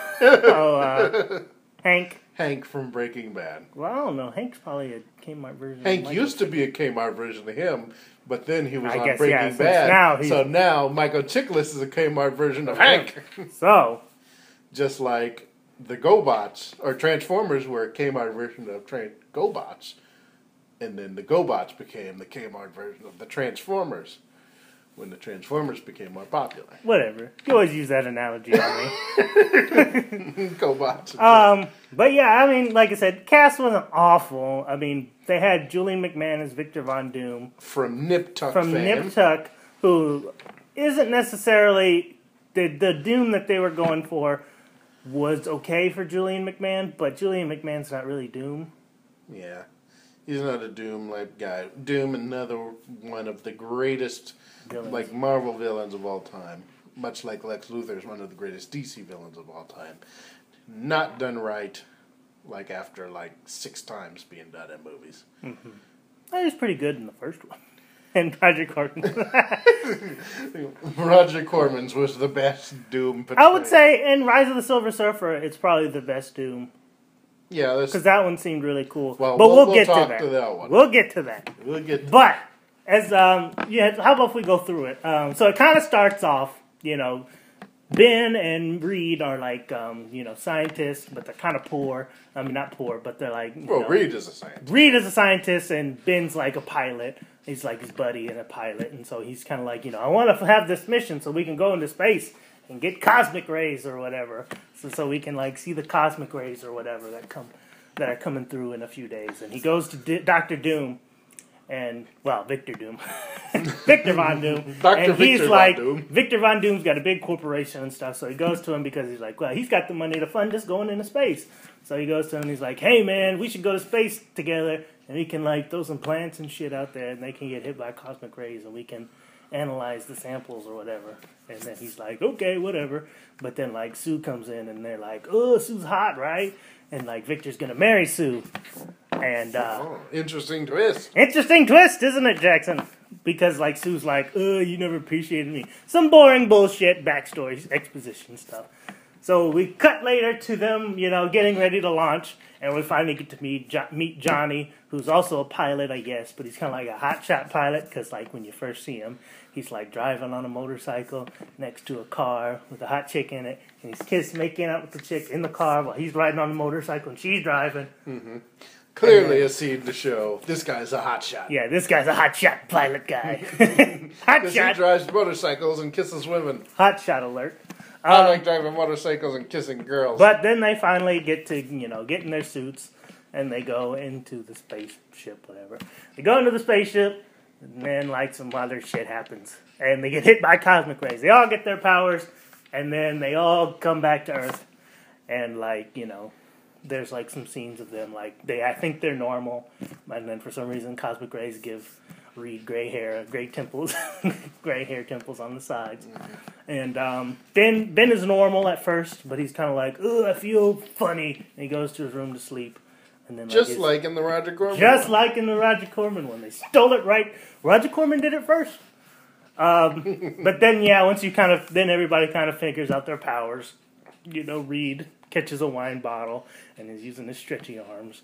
Hank. Hank from Breaking Bad. Well, I don't know. Hank's probably a Kmart version. Hank used to be a Kmart version of him, but then he was on Bad. Breaking Bad. So now Michael Chiklis is a Kmart version of Hank. So, just like the GoBots or Transformers were a Kmart version of GoBots, and then the GoBots became the Kmart version of the Transformers when the Transformers became more popular. Whatever. You always use that analogy on me. GoBots. But yeah, I mean, like I said, cast wasn't awful. I mean, they had Julian McMahon as Victor Von Doom. From Nip Tuck fame. Who isn't necessarily... The Doom that they were going for was okay for Julian McMahon, but Julian McMahon's not really Doom. Yeah. He's not a Doom-like guy. Doom, another one of the greatest villains. Marvel villains of all time. Much like Lex Luthor is one of the greatest DC villains of all time. Not done right, after 6 times being done in movies. Mm-hmm. He was pretty good in the first one. And Roger Corman. Roger Corman's was the best Doom portrayal. I would say in Rise of the Silver Surfer, it's probably the best Doom. Yeah, because that one seemed really cool. Well, but we'll get talk to that one. We'll get to that. But as yeah, how about if we go through it? So it kind of starts off, Ben and Reed are like, scientists, but they're kind of poor. I mean, not poor, but they're like... Reed is a scientist. Reed is a scientist, and Ben's like a pilot. He's like his buddy and a pilot, and so he's kind of like, I want to have this mission so we can go into space and get cosmic rays or whatever. So we can, like, see the cosmic rays or whatever that are coming through in a few days. And he goes to Dr. Doom. And, Victor Doom. Victor Von Doom. And he's like, Victor Von Doom's got a big corporation and stuff, so he goes to him because he's like, he's got the money to fund us going into space. So he goes to him and he's like, hey, man, we should go to space together, and we can, like, throw some plants and shit out there, and they can get hit by cosmic rays, and we can analyze the samples or whatever. And then he's like, okay, whatever. But then, like, Sue comes in, and they're like, oh, Sue's hot, right? And, like, Victor's gonna marry Sue. And, interesting twist. Interesting twist, isn't it, Jackson? Because, like, Sue's like, you never appreciated me. Some boring bullshit backstory, exposition stuff. So we cut later to them, getting ready to launch. And we finally get to meet Johnny, who's also a pilot, I guess. But he's kind of like a hotshot pilot. Because, like, when you first see him, he's, like, driving on a motorcycle next to a car with a hot chick in it. And he's making out with the chick in the car while he's riding on the motorcycle and she's driving. Mm-hmm. Clearly a scene to show this guy's a hotshot. Yeah, this guy's a hotshot pilot guy. Because he drives motorcycles and kisses women. Hotshot alert. I like driving motorcycles and kissing girls. But then they finally get to, get in their suits and they go into the spaceship, whatever. They go into the spaceship and then, like, some other shit happens. And they get hit by cosmic rays. They all get their powers and then they all come back to Earth. And, like, there's, like, some scenes of them, like, I think they're normal, and then for some reason cosmic rays give Reed gray hair, gray temples, gray hair temples on the sides. And Ben is normal at first, but he's kind of like, I feel funny, and he goes to his room to sleep. And then, like in the Roger Corman like in the Roger Corman one. They stole it right. Roger Corman did it first. But then, once then everybody kind of figures out their powers. Reed catches a wine bottle and is using his stretchy arms.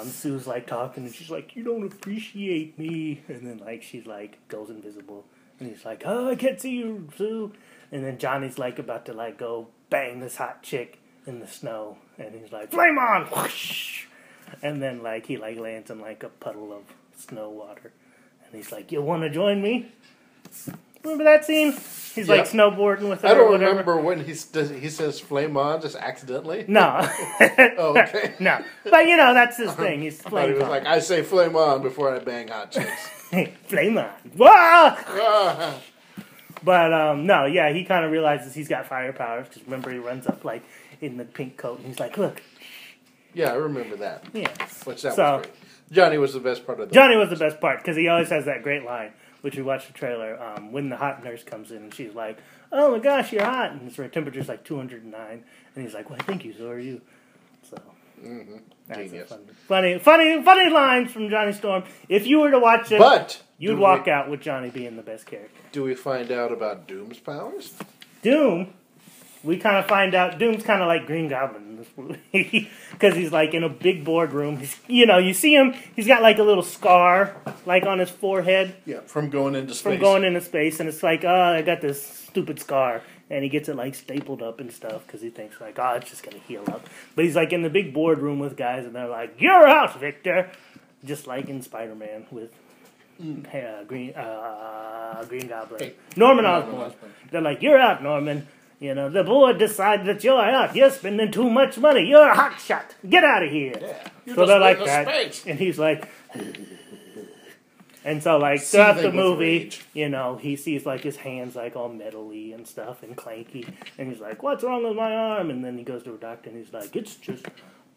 Sue's like talking and she's like, you don't appreciate me. And then, like, she's like goes invisible and he's like, I can't see you, Sue. And then Johnny's like about to, like, go bang this hot chick in the snow and he's like, flame on, whoosh. And then, like, he, like, lands in, like, a puddle of snow water and he's like, you want to join me? Remember that scene? He's like snowboarding with her. I don't remember when he says flame on just accidentally. No. Oh, okay. No. But, that's his thing. He's flame on. He was like, I say flame on before I bang hot chicks. Flame on. Whoa! But, no, he kind of realizes he's got fire powers. Because remember, he runs up, like, in the pink coat. And he's like, look. Yeah, I remember that. Yeah. Which was great. Johnny was the best part of that. Johnny was the best part. Because he always has that great line. Which we watched the trailer, when the hot nurse comes in and she's like, oh my gosh, you're hot. And her temperature's like 209. And he's like, well, thank you, so are you. So, that's genius. Funny lines from Johnny Storm. If you were to watch it, you'd walk out with Johnny being the best character. Do we find out about Doom's powers? Doom? We kind of find out Doom's kind of like Green Goblin in this movie. Because he's, like, in a big boardroom. He's, you see him, he's got, like, a little scar, like, on his forehead. Yeah, from going into space. And it's like, I got this stupid scar. And he gets it, like, stapled up and stuff because he thinks, like, it's just going to heal up. But he's, like, in the big boardroom with guys, and they're like, you're out, Victor! Just like in Spider-Man with Green Goblin. Hey, Norman Osborn. They're like, you're out, Norman. The board decided that you're out. You're spending too much money. You're a hotshot. Get out of here. Yeah, so they're like that. Space. And he's like... And so, like, throughout the movie, he sees, like, his hands, like, all metally and stuff and clanky. And he's like, what's wrong with my arm? And then he goes to a doctor and he's like, it's just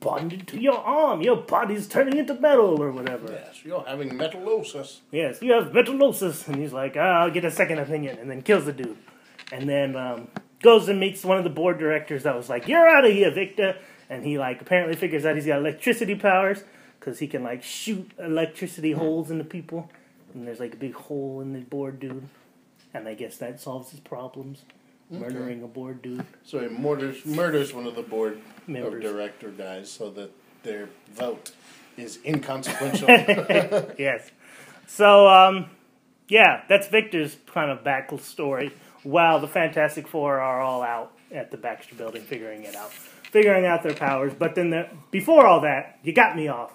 bonded to your arm. Your body's turning into metal or whatever. Yes, you're having metallosis. Yes, you have metallosis. And he's like, I'll get a second opinion. And then kills the dude. And then goes and meets one of the board directors that was like, you're out of here, Victor. And he, like, apparently figures out he's got electricity powers. Because he can, like, shoot electricity holes into people. And there's, like, a big hole in the board dude. And I guess that solves his problems. Murdering a board dude. So he murders one of the board of director guys so that their vote is inconsequential. Yes. So, yeah, that's Victor's kind of backstory, while the Fantastic Four are all out at the Baxter Building figuring out their powers. But then before all that, you got me off.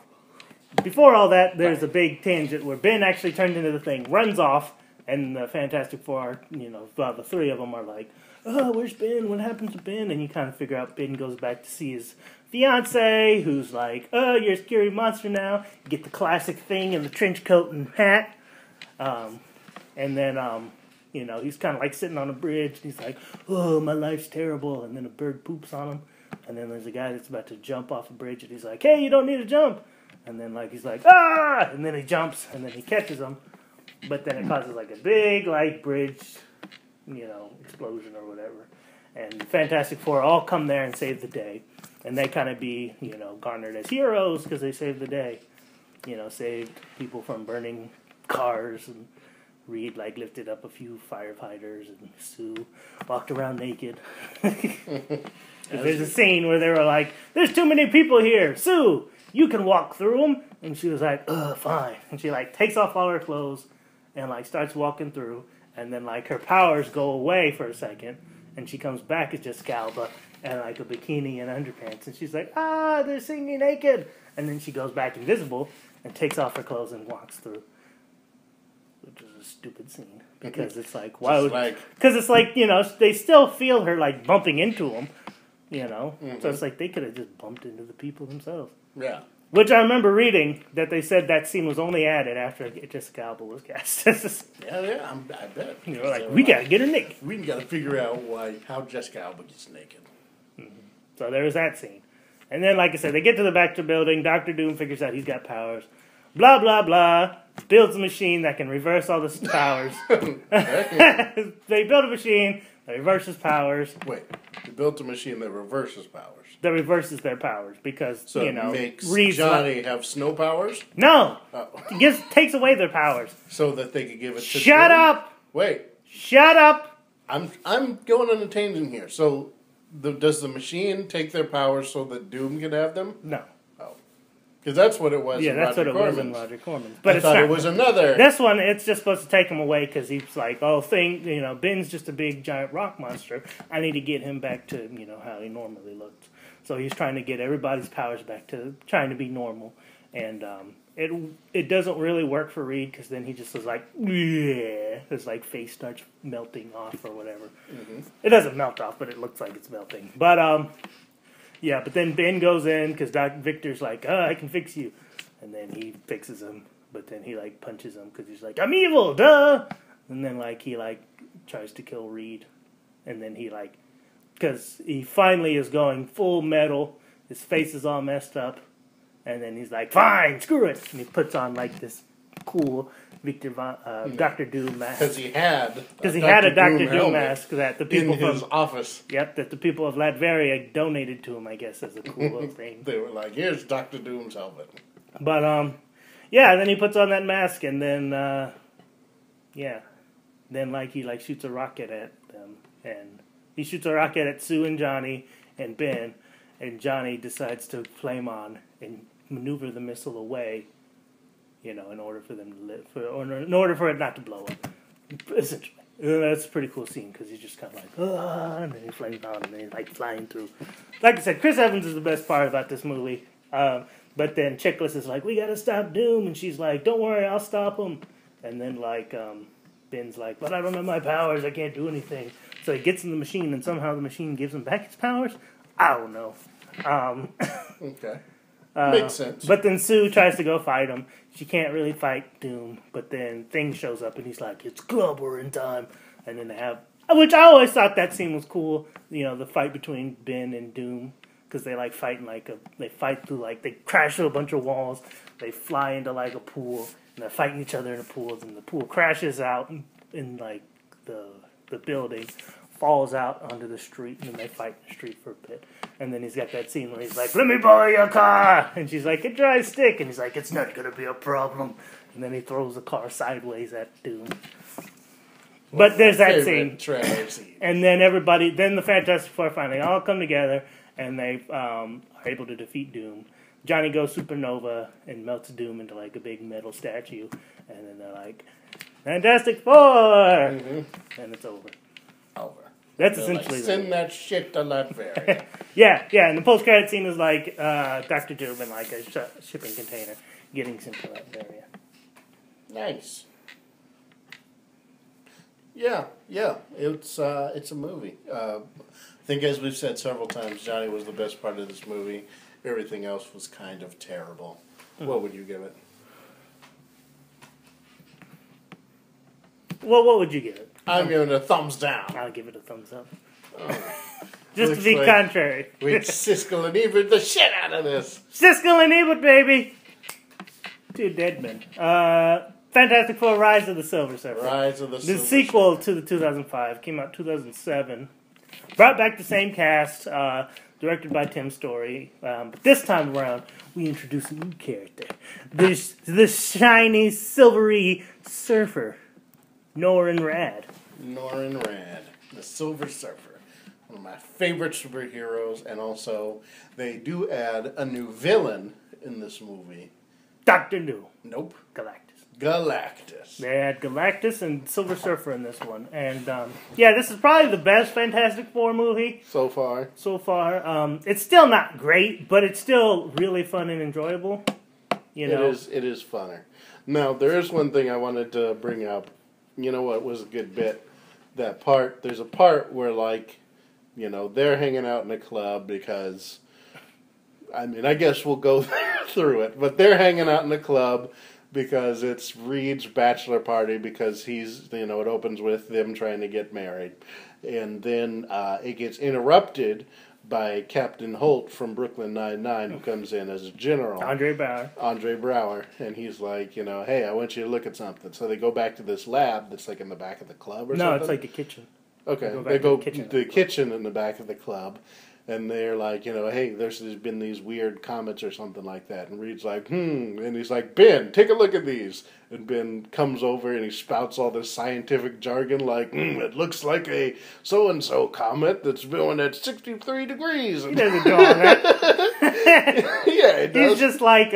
Before all that, there's a big tangent where Ben actually turns into the thing, runs off, and the Fantastic Four, the three of them are like, oh, where's Ben? What happened to Ben? And you kind of figure out Ben goes back to see his fiance, who's like, oh, you're a scary monster now. You get the classic thing in the trench coat and hat. And then, he's kind of like sitting on a bridge, and he's like, oh, my life's terrible. And then a bird poops on him. And then there's a guy that's about to jump off a bridge, and he's like, hey, you don't need to jump. And then, he's like, ah! And then he jumps, and then he catches him. But then it causes, a big, bridge, explosion or whatever. And the Fantastic Four all come there and save the day. And they kind of be, garnered as heroes because they saved the day. Saved people from burning cars, and Reed, lifted up a few firefighters, and Sue walked around naked. There's a scene where they were like, there's too many people here. Sue, you can walk through them. And she was like, fine. And she, takes off all her clothes and, starts walking through. And then, her powers go away for a second. And she comes back as Jessica Alba and, a bikini and underpants. And she's like, they're seeing me naked. And then she goes back invisible and takes off her clothes and walks through. Which is a stupid scene. Because it's why would... Because it's they still feel her, bumping into them. Mm-hmm. So it's they could have just bumped into the people themselves. Yeah. Which I remember reading that they said that scene was only added after Jessica Alba was cast. Yeah, I bet. We gotta get her naked. We gotta figure out how Jessica Alba gets naked. Mm-hmm. So there was that scene. And then, like I said, they get to the Baxter Building. Dr. Doom figures out he's got powers. Blah, blah, blah. Builds a machine that can reverse all the powers. They build a machine that reverses powers. Wait, they built a machine that reverses powers. That reverses their powers because, so it makes Johnny have snow powers? No! Oh. It takes away their powers. So that they could give it to Shut Doom? Up! Wait. Shut up! I'm going on a tangent here. So does the machine take their powers so that Doom can have them? No. Because that's what it was. Yeah, that's what it was in Roger Corman's. But I thought it was another. This one, it's just supposed to take him away because he's like, Ben's just a big giant rock monster. I need to get him back to how he normally looked. So he's trying to get everybody's powers back to trying to be normal, and it doesn't really work for Reed because then he just was like, yeah, his face starts melting off or whatever. Mm-hmm. It doesn't melt off, but it looks like it's melting. But yeah, but then Ben goes in because Victor's like, I can fix you. And then he fixes him. But then he, punches him because he's like, I'm evil, duh! And then, he tries to kill Reed. And then he, because he finally is going full metal. His face is all messed up. And then he's like, fine, screw it. And he puts on, this cool Dr. Doom mask. Because he had a Dr. Doom mask that the people in his office. Yep, that the people of Latveria donated to him, I guess, as a cool little thing. They were like, here's Dr. Doom's helmet. But, yeah, then he puts on that mask, and then, then, he, shoots a rocket at them. And he shoots a rocket at Sue and Johnny and Ben, and Johnny decides to flame on and maneuver the missile away, in order for them to live, in order for it not to blow up. Essentially. That's a pretty cool scene, because he's just kind of and then he flames on, and then he's, flying through. Like I said, Chris Evans is the best part about this movie. But then Chickless is like, we gotta stop Doom, and she's like, don't worry, I'll stop him. And then, Ben's like, but I don't have my powers, I can't do anything. So he gets in the machine, and somehow the machine gives him back his powers? I don't know. Okay. Makes sense. But then Sue tries to go fight him. She can't really fight Doom, but then Thing shows up, and he's like, it's clobbering time. And then they have... Which I always thought that scene was cool, the fight between Ben and Doom. Because they fight in they fight through they crash through a bunch of walls. They fly into a pool, and they're fighting each other in the pools, and the pool crashes out in the building, falls out onto the street, and then they fight in the street for a bit. And then he's got that scene where he's like, let me borrow your car! And she's like, a dry stick! And he's like, it's not gonna be a problem. And then he throws the car sideways at Doom. But there's that scene. And then then the Fantastic Four finally all come together, and they are able to defeat Doom. Johnny goes supernova and melts Doom into like a big metal statue, and then they're like, Fantastic Four, and it's over. That's They're essentially like, send that shit to Latveria. yeah. And the post-credit scene is like Dr. Doom in like a shipping container getting sent to Latveria. Nice. Yeah. It's a movie. I think, as we've said several times, Johnny was the best part of this movie. Everything else was kind of terrible. What would you give it? Well, what would you give it? I'm giving it a thumbs down. I'll give it a thumbs up. Oh. Just to be contrary. We Siskel and Ebert the shit out of this. Siskel and Ebert, baby! Two dead men. Fantastic Four: Rise of the Silver Surfer. The sequel to the 2005 came out 2007. Brought back the same cast, directed by Tim Story. But this time around, we introduce a new character. The shiny, silvery surfer, Norrin Rad. Norrin Rad, the Silver Surfer. One of my favorite superheroes, and also they do add a new villain in this movie. Dr. New. Nope. Galactus. They had Galactus and Silver Surfer in this one. And, this is probably the best Fantastic Four movie. So far. It's still not great, but it's still really fun and enjoyable. You know? It is funner. Now, there is one thing I wanted to bring up. You know what was a good bit? There's a part where, like, you know, they're hanging out in a club because, I mean, I guess we'll go through it, but they're hanging out in a club because it's Reed's bachelor party because he's, you know, it opens with them trying to get married. And then it gets interrupted by Captain Holt from Brooklyn Nine-Nine, who comes in as a general. Andre Brower. And he's like, you know, hey, I want you to look at something. So they go back to this lab that's like in the back of the club or something. No, it's like the kitchen. Okay, they go to the kitchen in the back of the club. And they're like, you know, hey, there's been these weird comets or something like that. And Reed's like, And he's like, Ben, take a look at these. And Ben comes over and he spouts all this scientific jargon like, it looks like a so-and-so comet that's going at 63 degrees. He doesn't do all that. Yeah, he does. He's just like,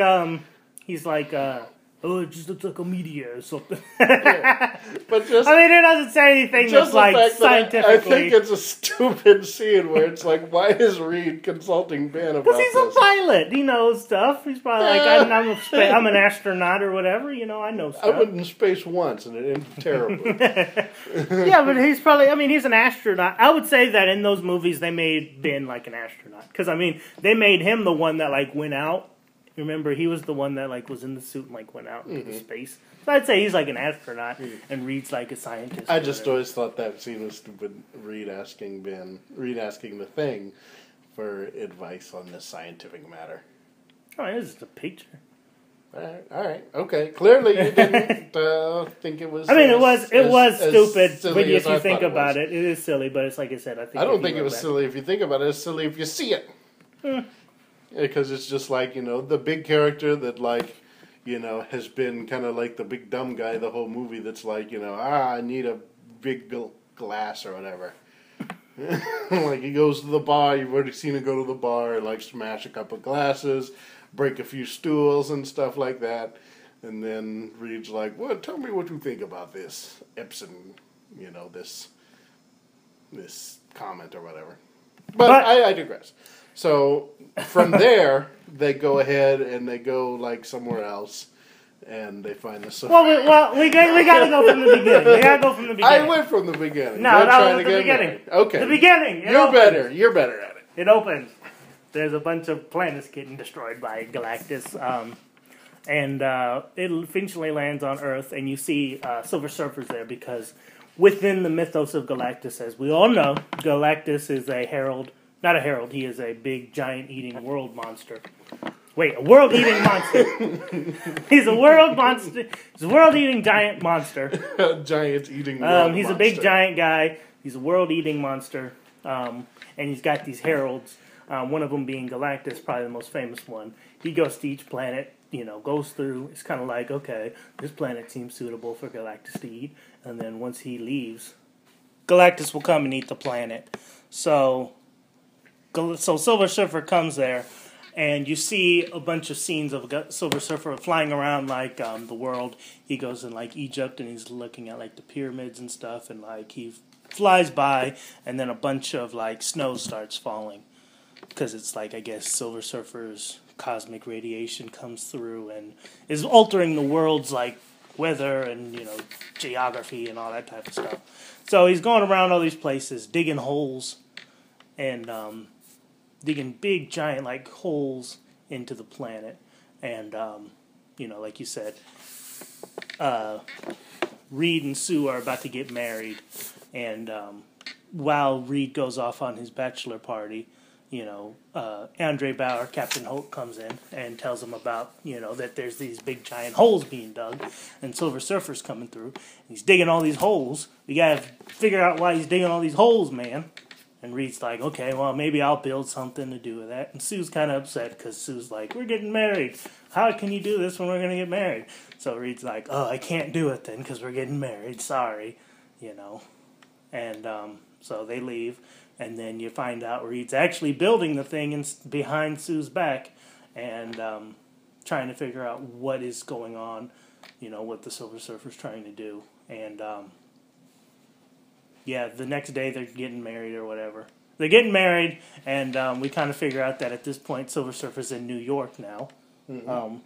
oh, it just looks like a meteor or something. Yeah. But just, I mean, it doesn't say anything that's like scientifically. I think it's a stupid scene where it's like, why is Reed consulting Ben about this? Because he's a pilot. He knows stuff. He's probably like, I'm an astronaut or whatever. You know, I know stuff. I went in space once and it ended terribly. Yeah, but he's probably, he's an astronaut. I would say that in those movies they made Ben like an astronaut. Because, they made him the one that like went out. Remember, he was the one that like was in the suit and like went out into space. So I'd say he's like an astronaut, and Reed's like a scientist. I just always thought that scene was stupid. Reed asking the Thing for advice on this scientific matter. Oh, it was just a picture. All right, okay. Clearly, you didn't think it was. It was stupid when if you think about it. It is silly, but it's like I said. I don't think it was silly if you think about it. It's silly if you see it. Because it's just like, you know, the big character that, like, you know, has been kind of like the big dumb guy the whole movie that's like, you know, I need a big glass or whatever. Like, he goes to the bar, you've already seen him go to the bar and, like, smash a couple of glasses, break a few stools and stuff like that. And then Reed's like, well, tell me what you think about this Epson, you know, this comment or whatever. But I digress. So from there, they go ahead and they go like somewhere else, and they find the. Well, we got to go from the beginning. I went from the beginning. No, that was the beginning. Married. Okay, the beginning. You're better. You're better at it. It opens. There's a bunch of planets getting destroyed by Galactus, and it eventually lands on Earth, and you see Silver Surfer's there because within the mythos of Galactus, as we all know, Galactus is a herald. Not a herald, he is a big, giant eating world monster. Wait, a world eating monster. He's a world monster. He's a world eating giant monster. Giant eating world He's monster. A big, giant guy. He's a world eating monster. And he's got these heralds. One of them being Galactus, probably the most famous one. He goes to each planet, you know, goes through. It's kind of like, okay, this planet seems suitable for Galactus to eat. And then once he leaves, Galactus will come and eat the planet. So Silver Surfer comes there, And you see a bunch of scenes of a Silver Surfer flying around like the world. He goes in like Egypt and he's looking at like the pyramids and stuff, and like he flies by, and then a bunch of like snow starts falling because it's like, I guess, Silver Surfer's cosmic radiation comes through and is altering the world's like weather and, you know, geography and all that type of stuff. So he's going around all these places, digging holes and digging big giant like holes into the planet. And you know, like you said, Reed and Sue are about to get married, and while Reed goes off on his bachelor party, you know, Andre Bauer, Captain Holt, comes in and tells him about, you know, that there's these big giant holes being dug, and Silver Surfer's coming through. He's digging all these holes. We gotta figure out why he's digging all these holes, man. And Reed's like, okay, well, maybe I'll build something to do with that. And Sue's kind of upset because Sue's like, we're getting married. How can you do this when we're going to get married? So Reed's like, oh, I can't do it then because we're getting married. Sorry, you know. And so they leave. And then you find out Reed's actually building the thing behind Sue's back and trying to figure out what is going on, you know, what the Silver Surfer's trying to do. And yeah, the next day they're getting married or whatever. They're getting married, and we kind of figure out that at this point Silver Surfer's in New York now. Mm-hmm.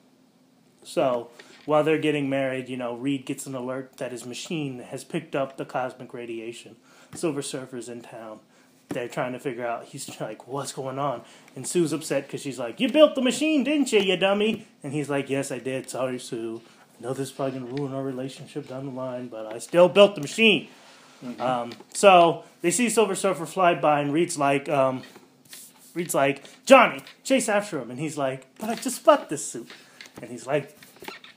So while they're getting married, you know, Reed gets an alert that his machine has picked up the cosmic radiation. Silver Surfer's in town. They're trying to figure out, he's like, what's going on? And Sue's upset because she's like, you built the machine, didn't you, you dummy? And he's like, yes, I did. Sorry, Sue. I know this is probably going to ruin our relationship down the line, but I still built the machine. Mm-hmm. So they see Silver Surfer fly by, and Reed's like, Johnny, chase after him. And he's like, but I just bought this suit. And he's like,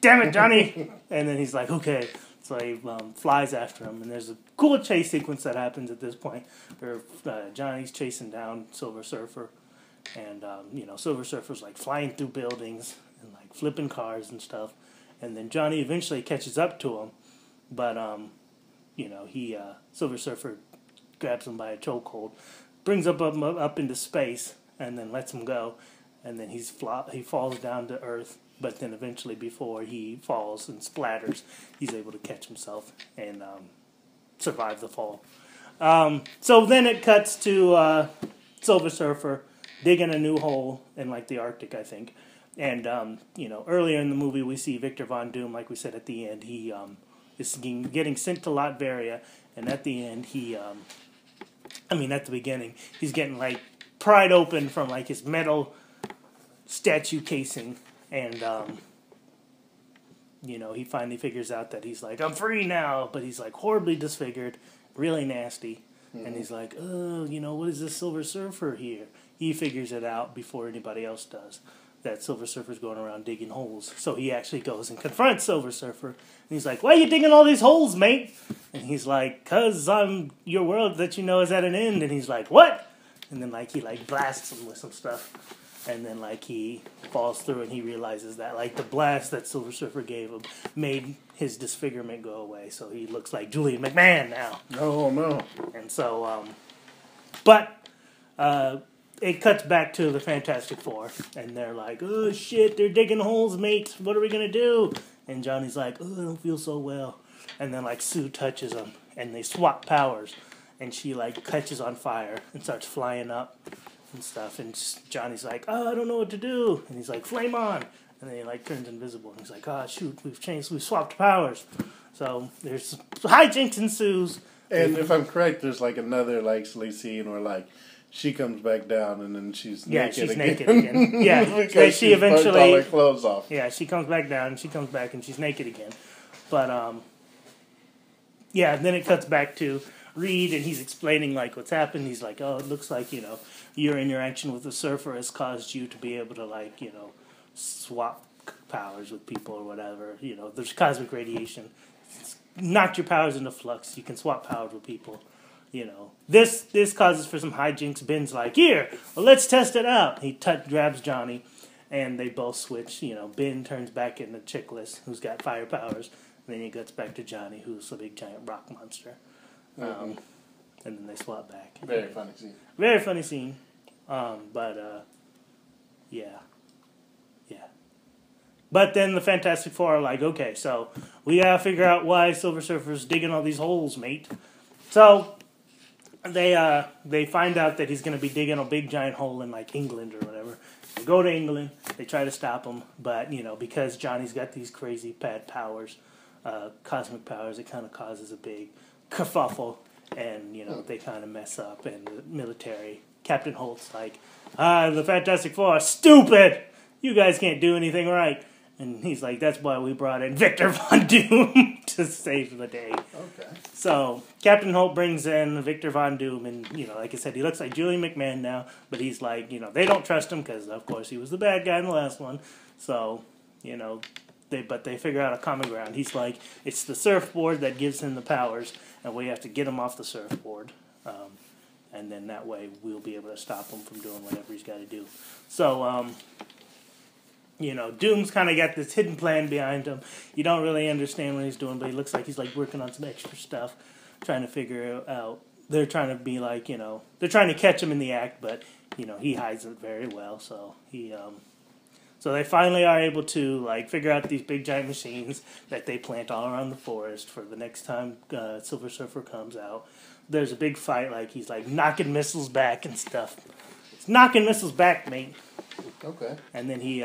damn it, Johnny. And then he's like, okay. So he flies after him, and there's a cool chase sequence that happens at this point where Johnny's chasing down Silver Surfer, and you know, Silver Surfer's like flying through buildings and like flipping cars and stuff, and then Johnny eventually catches up to him, but you know, Silver Surfer grabs him by a chokehold, brings him up into space, and then lets him go, and then he falls down to Earth. But then eventually, before he falls and splatters, he's able to catch himself and survive the fall. So then it cuts to Silver Surfer digging a new hole in like the Arctic, I think. And you know, earlier in the movie, we see Victor Von Doom, like we said at the end. He is getting sent to Latveria, and at the end, at the beginning, he's getting like pried open from like his metal statue casing. And, you know, he finally figures out that he's like, I'm free now, but he's like horribly disfigured, really nasty. Mm-hmm. And he's like, oh, you know, what is this Silver Surfer here? He figures it out before anybody else does, that Silver Surfer's going around digging holes. So he actually goes and confronts Silver Surfer. And he's like, why are you digging all these holes, mate? And he's like, 'cause your world that you know is at an end. And he's like, what? And then, like, he, like, blasts him with some stuff. And then, like, he falls through and he realizes that, like, the blast that Silver Surfer gave him made his disfigurement go away. So he looks like Julian McMahon now. Oh, no. And so, it cuts back to the Fantastic Four. And they're like, oh, shit, they're digging holes, mate. What are we going to do? And Johnny's like, oh, I don't feel so well. And then, like, Sue touches him. And they swap powers. And she, like, catches on fire and starts flying up and stuff, and Johnny's like, oh, I don't know what to do, and he's like, flame on, and then he like turns invisible, and he's like, oh shoot, we've swapped powers, so there's hijinks ensues. And if I'm correct, there's like another like silly scene where like she comes back down and then she's naked again. Yeah, because she eventually burnt all her clothes off. Yeah, she comes back down, and she comes back, and she's naked again, but yeah, then it cuts back to Reed, and he's explaining like what's happened. He's like, oh, it looks like, you know, your interaction with the Surfer has caused you to be able to, like, you know, swap powers with people or whatever. You know, there's cosmic radiation. It's knocked your powers into flux. You can swap powers with people. You know, this causes for some hijinks. Ben's like, here, well, let's test it out. He grabs Johnny, and they both switch. You know, Ben turns back into Chickless, who's got fire powers. And then he gets back to Johnny, who's a big giant rock monster. And then they swap back. Very funny scene. Very funny scene. Yeah. Yeah. But then the Fantastic Four are like, okay, so we gotta figure out why Silver Surfer's digging all these holes, mate. So they find out that he's gonna be digging a big giant hole in like England or whatever. They go to England, they try to stop him, but because Johnny's got these crazy bad powers, cosmic powers, it kind of causes a big kerfuffle, and they kind of mess up, and the military, Captain Holt's like, the Fantastic Four are stupid! You guys can't do anything right. And he's like, that's why we brought in Victor Von Doom to save the day. Okay. So, Captain Holt brings in Victor Von Doom, and, like I said, he looks like Julian McMahon now, but he's like, they don't trust him, because, of course, he was the bad guy in the last one. So, they figure out a common ground. He's like, it's the surfboard that gives him the powers, and we have to get him off the surfboard. And then that way we'll be able to stop him from doing whatever he's got to do. So, Doom's kind of got this hidden plan behind him. You don't really understand what he's doing, but he looks like he's like working on some extra stuff, trying to figure out. They're trying to be like, they're trying to catch him in the act, but he hides it very well. So so they finally are able to figure out these big giant machines that they plant all around the forest for the next time Silver Surfer comes out. There's a big fight, he's knocking missiles back and stuff. He's knocking missiles back, mate. Okay. And then he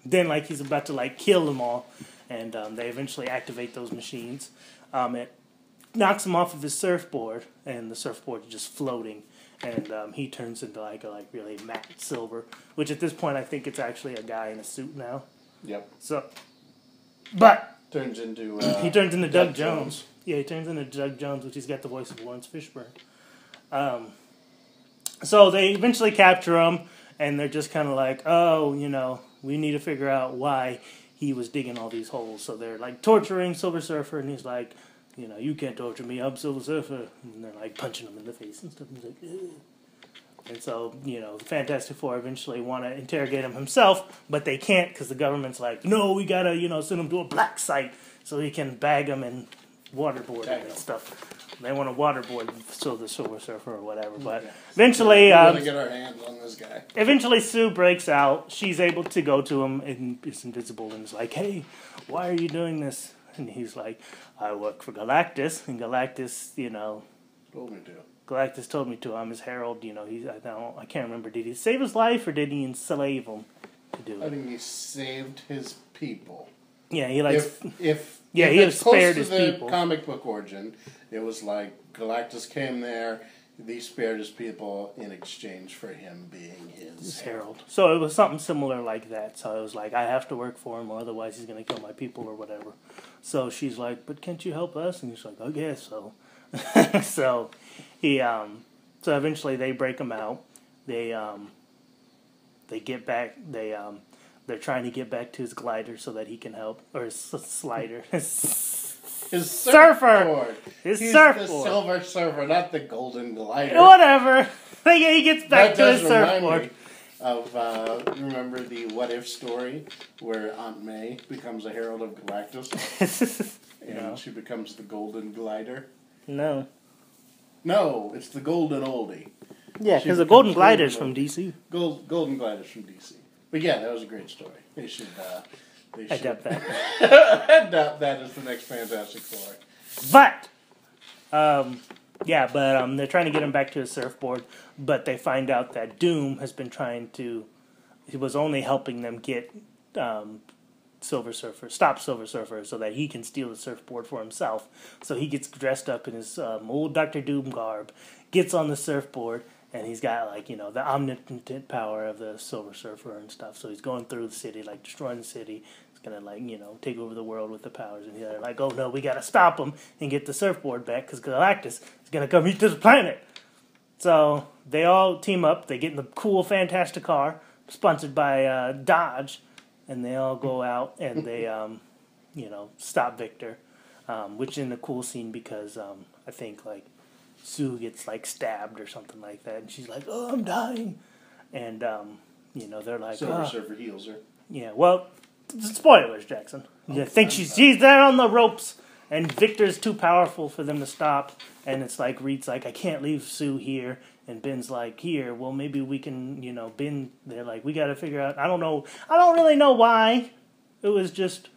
then he's about to kill them all, and they eventually activate those machines. It knocks him off of his surfboard, and the surfboard is just floating, and he turns into a really matte silver, which at this point I think it's actually a guy in a suit now. Yep. So, but turns into he turns into Doug Jones. Yeah, he turns into Doug Jones, which he's got the voice of Lawrence Fishburne. So they eventually capture him, and they're just kind of like, oh, we need to figure out why he was digging all these holes. So they're torturing Silver Surfer, and he's like, you can't torture me, I'm Silver Surfer. And they're punching him in the face and stuff. And he's like, ugh. And so, the Fantastic Four eventually want to interrogate him himself, but they can't because the government's like, no, we gotta, send him to a black site so he can bag him and waterboard him and stuff. They want to waterboard the Silver Surfer or whatever, but eventually, we want to get our hands on this guy. Eventually, Sue breaks out. She's able to go to him, and is invisible, and is like, "Hey, why are you doing this?" And he's like, "I work for Galactus," and Galactus, told me to. Galactus told me to. I'm his herald. I can't remember. Did he save his life or did he enslave him to do it? I think he saved his people. Yeah, he likes. If he has spared his people. Close to the comic book origin, it was like Galactus came there, he spared his people in exchange for him being his herald. So it was something similar like that. So it was like, I have to work for him, or otherwise he's going to kill my people or whatever. So she's like, but can't you help us? And he's like, I guess so. So he, so eventually they break him out. They get back. They're trying to get back to his glider so that he can help, or his slider, his surfer, his surfboard. The Silver Surfer, not the Golden Glider. Whatever. He gets back to his surfboard. Of remember the What If story where Aunt May becomes a herald of Galactus, and she becomes the Golden Glider. No, it's the Golden Oldie. Yeah, because the Golden Glider's from DC. Golden Glider's from DC. But yeah, that was a great story. They should adapt that. Adapt that as the next Fantastic Four. But, they're trying to get him back to his surfboard, but they find out that Doom has been he was only helping them get stop Silver Surfer so that he can steal the surfboard for himself. So he gets dressed up in his old Dr. Doom garb, gets on the surfboard, and he's got, the omnipotent power of the Silver Surfer and stuff. So he's going through the city, destroying the city. He's going to, take over the world with the powers. And they're like, oh, no, we got to stop him and get the surfboard back because Galactus is going to come to the planet. So they all team up. They get in the cool, fantastic car, sponsored by Dodge. And they all go out and they, stop Victor. Which is a cool scene because I think, Sue gets stabbed or something like that, and she's like, "Oh, I'm dying," and they're like, Silver Surfer heals her. Yeah, well, spoilers, Jackson. I think she's there on the ropes, and Victor's too powerful for them to stop, and it's Reed's like, "I can't leave Sue here," And Ben's like, here, well, maybe we can, Ben, they're like, we got to figure out, I don't really know why. It was just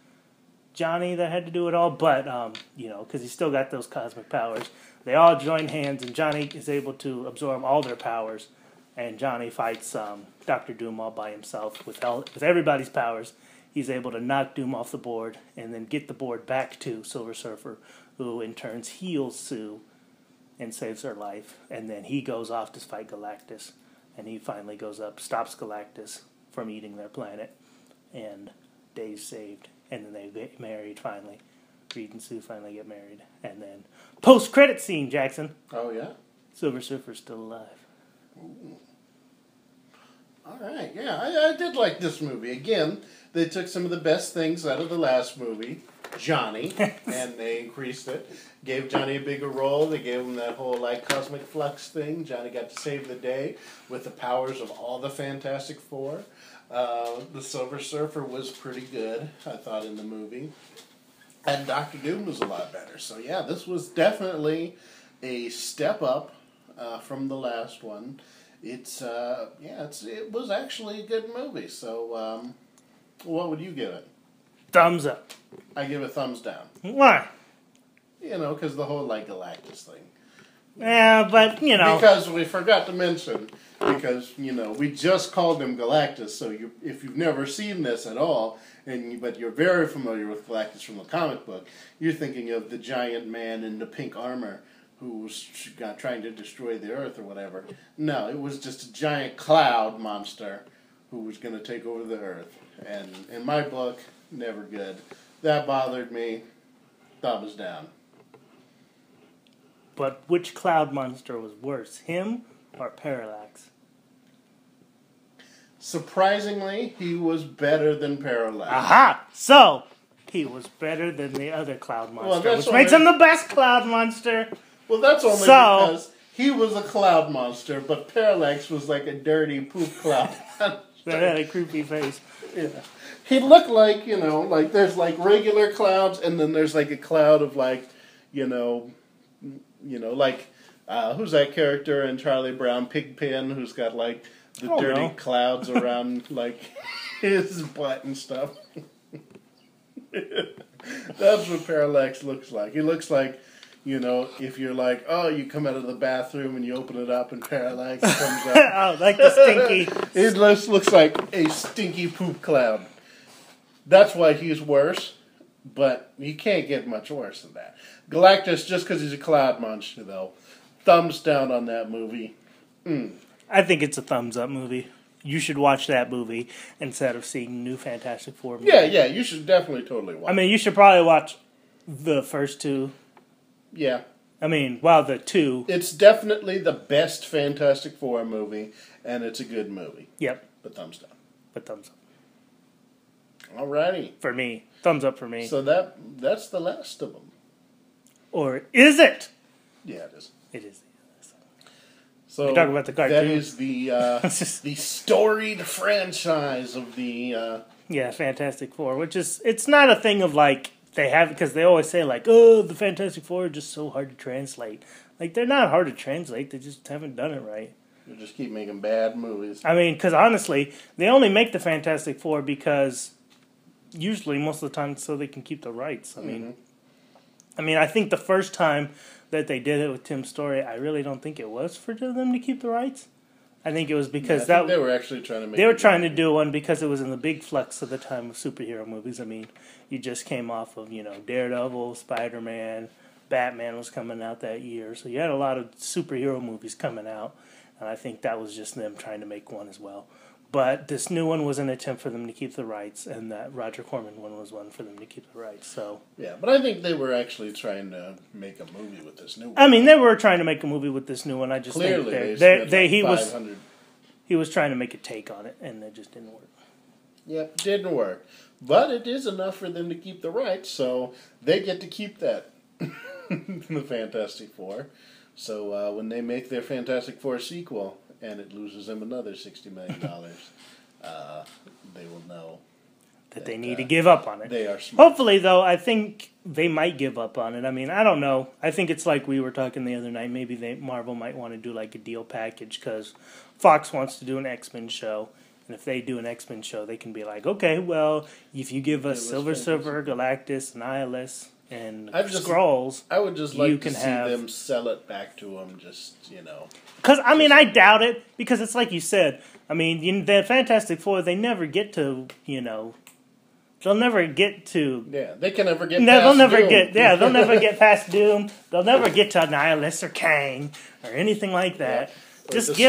Johnny that had to do it all, but, because he's still got those cosmic powers. They all join hands, and Johnny is able to absorb all their powers, and Johnny fights Dr. Doom all by himself with everybody's powers. He's able to knock Doom off the board, and then get the board back to Silver Surfer, who in turn heals Sue and saves her life, and then he goes off to fight Galactus, and he finally goes up, stops Galactus from eating their planet, and Dave's saved, and then they get married finally. Reed and Sue finally get married, and then post-credit scene, Jackson. Oh, yeah? Silver Surfer's still alive. Ooh. All right, yeah, I did like this movie. Again, they took some of the best things out of the last movie, Johnny, and they increased it. Gave Johnny a bigger role. They gave him that whole cosmic flux thing. Johnny got to save the day with the powers of all the Fantastic Four. The Silver Surfer was pretty good, I thought, in the movie. And Dr. Doom was a lot better. So yeah, this was definitely a step up from the last one. It was actually a good movie. So what would you give it? Thumbs up. I give it thumbs down. Why? Because the whole Galactus thing. Yeah, but Because we forgot to mention, we just called him Galactus. So if you've never seen this at all, but you're very familiar with Galactus from the comic book, you're thinking of the giant man in the pink armor who was trying to destroy the Earth or whatever. No, it was just a giant cloud monster who was going to take over the Earth. And in my book, never good. That bothered me. Thumbs down. But which cloud monster was worse, him or Parallax? Surprisingly, he was better than Parallax. Aha! So, he was better than the other cloud monster, which makes him the best cloud monster. Well, that's only because he was a cloud monster, but Parallax was like a dirty poop cloud monster. That had a creepy face. Yeah. He looked like, there's regular clouds, and then there's a cloud of who's that character in Charlie Brown, Pigpen, who's got the dirty clouds around his butt and stuff. That's what Parallax looks like. He looks like, if you're you come out of the bathroom and you open it up and Parallax comes up. Oh, like the stinky. It looks like a stinky poop cloud. That's why he's worse, but you can't get much worse than that. Galactus, just because he's a cloud monster, though. Thumbs down on that movie. I think it's a thumbs up movie. You should watch that movie instead of seeing New Fantastic Four movie. Yeah, you should definitely totally watch it. I mean, you should probably watch the first two. Yeah. I mean, the two. It's definitely the best Fantastic Four movie, and it's a good movie. Yep. But thumbs down. But thumbs up. Alrighty. For me. Thumbs up for me. So that's the last of them. Or is it? Yeah, it is. It is. So you're talking about the cartoon. That is the storied franchise of the... Fantastic Four, which is... It's not a thing of they have... Because they always say the Fantastic Four are just so hard to translate. They're not hard to translate. They just haven't done it right. They just keep making bad movies. I mean, because honestly, they only make the Fantastic Four because... Usually, most of the time, so they can keep the rights. I mean, I think the first time that they did it with Tim's story, I really don't think it was for them to keep the rights. I think it was because they were actually trying to make. They were trying to do one because it was in the big flux of the time of superhero movies. I mean, you just came off of Daredevil, Spider-Man, Batman was coming out that year, so you had a lot of superhero movies coming out, and I think that was just them trying to make one as well. But this new one was an attempt for them to keep the rights, and that Roger Corman one was one for them to keep the rights. So yeah, but I think they were actually trying to make a movie with this new one. I mean, they were trying to make a movie with this new one. I just clearly think he was trying to make a take on it, and it just didn't work. Yep, didn't work. But it is enough for them to keep the rights, so they get to keep that. The Fantastic Four. So when they make their Fantastic Four sequel, and it loses them another $60 million, they will know. that they need to give up on it. They are smart. Hopefully, though, I think they might give up on it. I mean, I don't know. I think it's like we were talking the other night. Maybe Marvel might want to do like a deal package because Fox wants to do an X-Men show. And if they do an X-Men show, they can be like, okay, well, if you give us Silver Surfer, Galactus, Nihilus, and Skrulls, I would just like to see them sell it back to them, Because, I mean, I doubt it, because it's like you said. I mean, the Fantastic Four, they never get to, they'll never get to... Yeah, they can never get past Doom. They'll never get past Doom. They'll never get to Nihilus or Kang or anything like that. Yeah.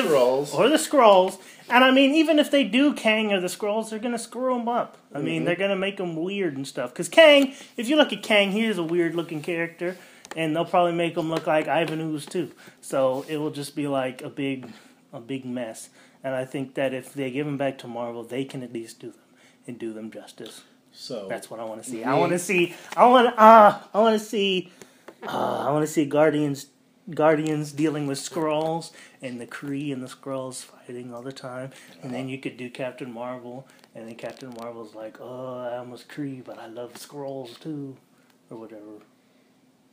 Or the Skrulls. And I mean, even if they do Kang or the Skrulls, they're going to screw them up. I mean, they're going to make them weird and stuff. Because Kang, if you look at Kang, he's a weird-looking character. And they'll probably make him look like Ivan Ooze, too. So it will just be like a big mess. And I think that if they give them back to Marvel, they can at least do them and do them justice. So that's what I want to see. I want to see Guardians dealing with Skrulls and the Kree and the Skrulls fighting all the time. And then you could do Captain Marvel, and then Captain Marvel's like, oh, I almost Kree, but I love Skrulls too, or whatever.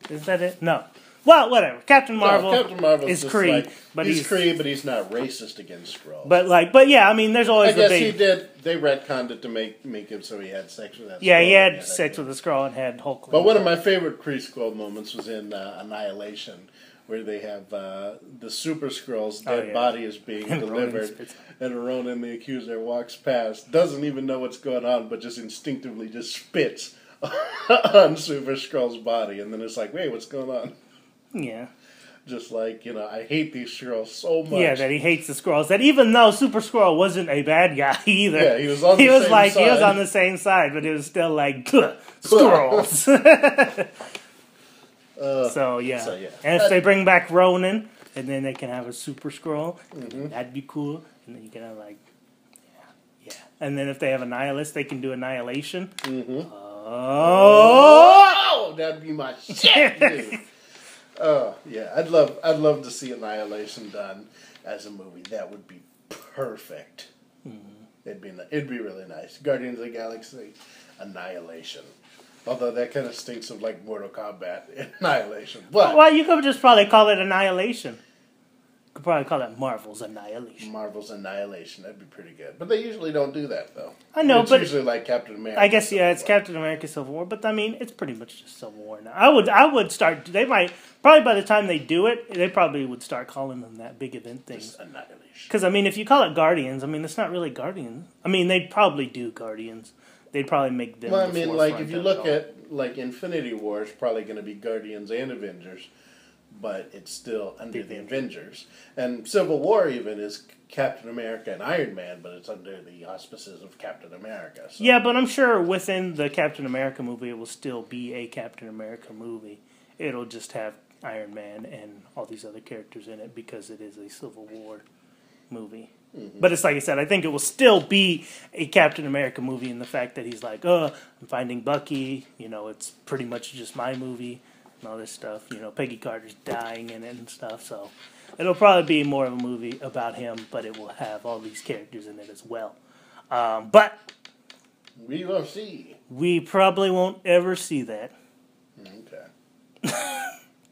Is that it? No. Well, whatever. Captain Marvel is Kree, but he's Kree, but he's not racist against Skrulls. But yeah, I mean, there's always. I guess he did. They retconned it to make him so he had sex with that. Yeah, he had sex with a Skrull and had Hulk. But one of my favorite Kree Skrull moments was in Annihilation, where they have the Super Skrull's dead body is being delivered, and Ronan, the accuser, walks past, doesn't even know what's going on, but just instinctively just spits on Super Skrull's body, and then it's like, wait, what's going on? Yeah. Just like, I hate these Skrulls so much. Yeah, that he hates the Skrulls. That even though Super Skrull wasn't a bad guy either. Yeah, he was on the same side. He was on the same side, but it was still like, Skrulls. So, yeah. And if they bring back Ronan, and then they can have a Super Skrull, that'd be cool. And then you can have yeah. And then if they have Annihilus, they can do Annihilation. Oh, that'd be my shit, dude. Oh yeah, I'd love to see Annihilation done as a movie. That would be perfect. It'd be really nice. Guardians of the Galaxy, Annihilation. Although that kind of stinks of like Mortal Kombat Annihilation. But well, you could just probably call it Annihilation. You could probably call it Marvel's Annihilation. Marvel's Annihilation. That'd be pretty good. But they usually don't do that, though. I know, it's usually like Captain America. I guess, it's Captain America Civil War. But, I mean, it's pretty much just Civil War now. I would start... They might... Probably by the time they do it, they probably would start calling them that big event thing. Just Annihilation. Because, I mean, if you call it Guardians, I mean, it's not really Guardians. I mean, they'd probably do Guardians. They'd probably make them... Well, I mean, like, if you look at, like, Infinity War is probably going to be Guardians and Avengers, but it's still under the Avengers. And Civil War even is Captain America and Iron Man, but it's under the auspices of Captain America. So. Yeah, but I'm sure within the Captain America movie, it will still be a Captain America movie. It'll just have Iron Man and all these other characters in it because it is a Civil War movie. But it's like I said, I think it will still be a Captain America movie in the fact that he's like, I'm finding Bucky, it's pretty much just my movie and all this stuff. Peggy Carter's dying in it and stuff, so it'll probably be more of a movie about him, but it will have all these characters in it as well. But we will see. We probably won't ever see that. Okay.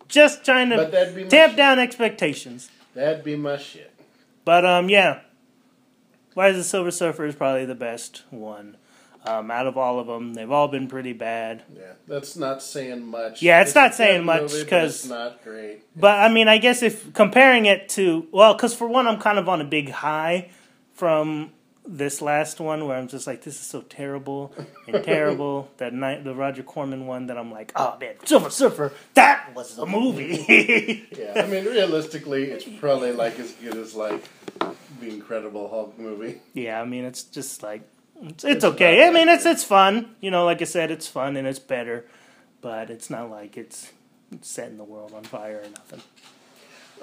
Just trying to tamp down expectations. That'd be my shit. But, yeah. Rise of the Silver Surfer is probably the best one. Out of all of them, they've all been pretty bad. Yeah, that's not saying much. Yeah, it's not saying much because it's not great. But I mean, I guess if comparing it to because for one, I'm kind of on a big high from this last one where I'm just like, this is so terrible and terrible. The Roger Corman one that I'm like, oh man, Silver Surfer, that was a movie. Yeah, I mean, realistically, it's probably like as good as like the Incredible Hulk movie. Yeah, I mean, it's just like. It's okay. I mean, it's fun. Like I said, it's fun and it's better. But it's not like it's setting the world on fire or nothing.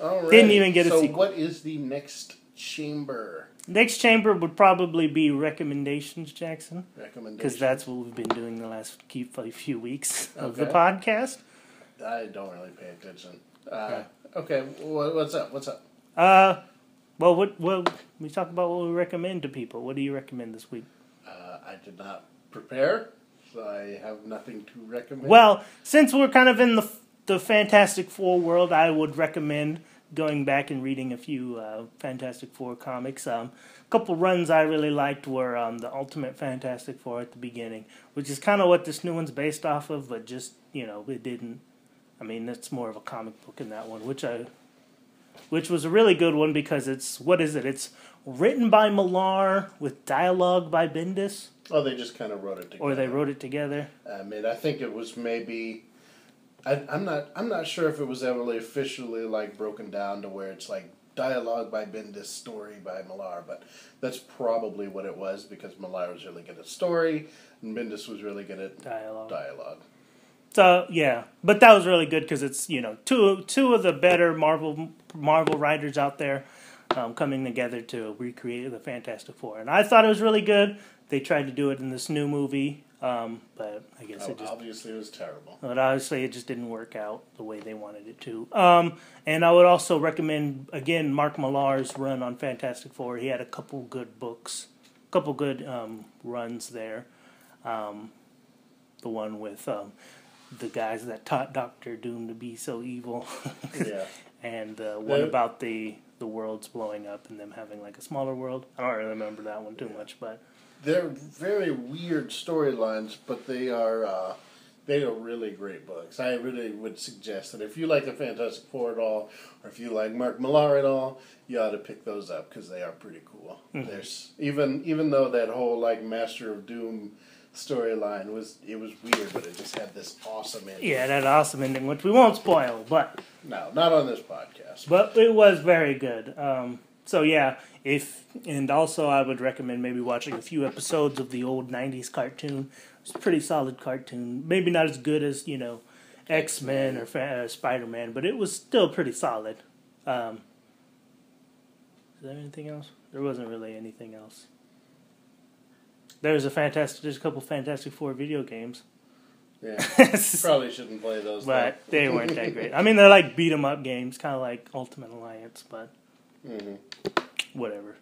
All right. Didn't even get a sequel. So what is the next chamber? Next chamber would probably be recommendations, Jackson. Recommendations? Because that's what we've been doing the last few weeks of the podcast. I don't really pay attention. Okay, what's up? Well, we talk about what we recommend to people. What do you recommend this week? I did not prepare. So I have nothing to recommend. Well, since we're kind of in the Fantastic Four world, I would recommend going back and reading a few Fantastic Four comics. A couple runs I really liked were the Ultimate Fantastic Four at the beginning, which is kind of what this new one's based off of, but just, it didn't. I mean, it's more of a comic book in that one, which was a really good one because it's written by Millar with dialogue by Bendis. Oh, they just kind of wrote it together. Or they wrote it together. I mean, I think it was maybe. I'm not sure if it was ever really officially like broken down to where it's like dialogue by Bendis, story by Millar, but that's probably what it was because Millar was really good at story and Bendis was really good at dialogue. So yeah, but that was really good because it's two of the better Marvel writers out there coming together to recreate the Fantastic Four, and I thought it was really good. They tried to do it in this new movie, but I guess obviously it was terrible. But obviously it just didn't work out the way they wanted it to. And I would also recommend again Mark Millar's run on Fantastic Four. He had a couple good books, couple good runs there. The one with the guys that taught Doctor Doom to be so evil. Yeah. And one about the worlds blowing up and them having like a smaller world. I don't really remember that one too much, but they're very weird storylines, but they are really great books. I really would suggest that if you like the Fantastic Four at all, or if you like Mark Millar at all, you ought to pick those up because they are pretty cool. Mm-hmm. There's even though that whole like Master of Doom storyline was weird, but it just had this awesome ending. Yeah, that awesome ending, which we won't spoil, but no, not on this podcast. But it was very good. So yeah, and also I would recommend maybe watching a few episodes of the old '90s cartoon. It's a pretty solid cartoon. Maybe not as good as X-Men or Spider-Man, but it was still pretty solid. Is there anything else? There wasn't really anything else. There's a couple Fantastic Four video games. Yeah, probably shouldn't play those. But they weren't that great. I mean, they're like beat 'em up games, kind of like Ultimate Alliance, but whatever.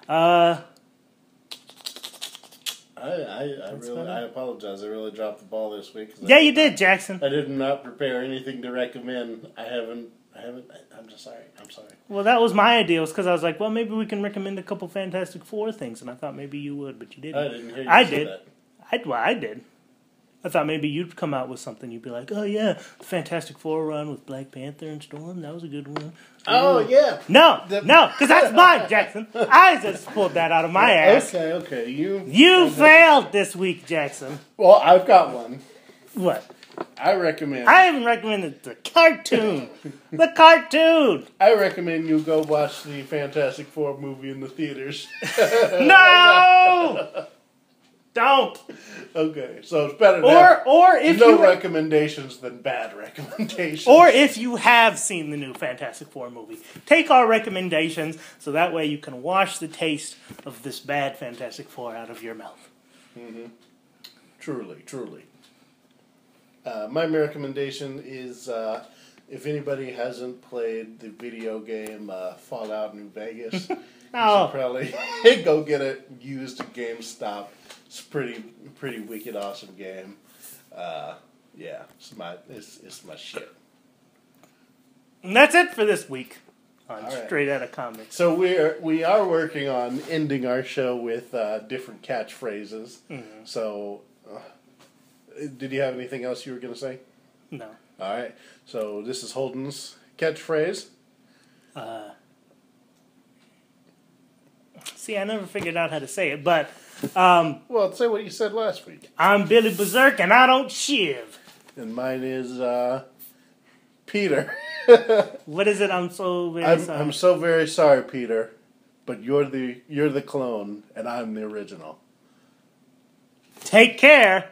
I apologize. I really dropped the ball this week. Yeah, you did, Jackson. I did not prepare anything to recommend. I'm just sorry. I'm sorry. Well, that was my idea. Was because I was like, well, maybe we can recommend a couple Fantastic Four things, and I thought maybe you would, but you didn't. I didn't hear you say that. I did. I thought maybe you'd come out with something. You'd be like, oh, yeah, the Fantastic Four run with Black Panther and Storm. That was a good one. Oh, yeah. No, because that's mine, Jackson. I just pulled that out of my ass. Okay. You failed this week, Jackson. Well, I've got one. What? I recommend... I haven't recommended the cartoon. The cartoon. I recommend you go watch the Fantastic Four movie in the theaters. No! Don't. Okay, so it's better or if recommendations than bad recommendations. Or if you have seen the new Fantastic Four movie, take our recommendations so that way you can wash the taste of this bad Fantastic Four out of your mouth. Mm-hmm. Truly. My recommendation is if anybody hasn't played the video game Fallout New Vegas, you should probably go get it used at GameStop. It's a pretty wicked awesome game. Yeah, it's my shit. And that's it for this week on right. Straight Outta Comics. So we are working on ending our show with different catchphrases. Mm-hmm. So, did you have anything else you were going to say? No. All right. So this is Holden's catchphrase. See, I never figured out how to say it, but... well, say what you said last week. I'm Billy Berserk, and I don't shiv. And mine is Peter. What is it? I'm so very sorry. I'm so very sorry, Peter. But you're the clone, and I'm the original. Take care.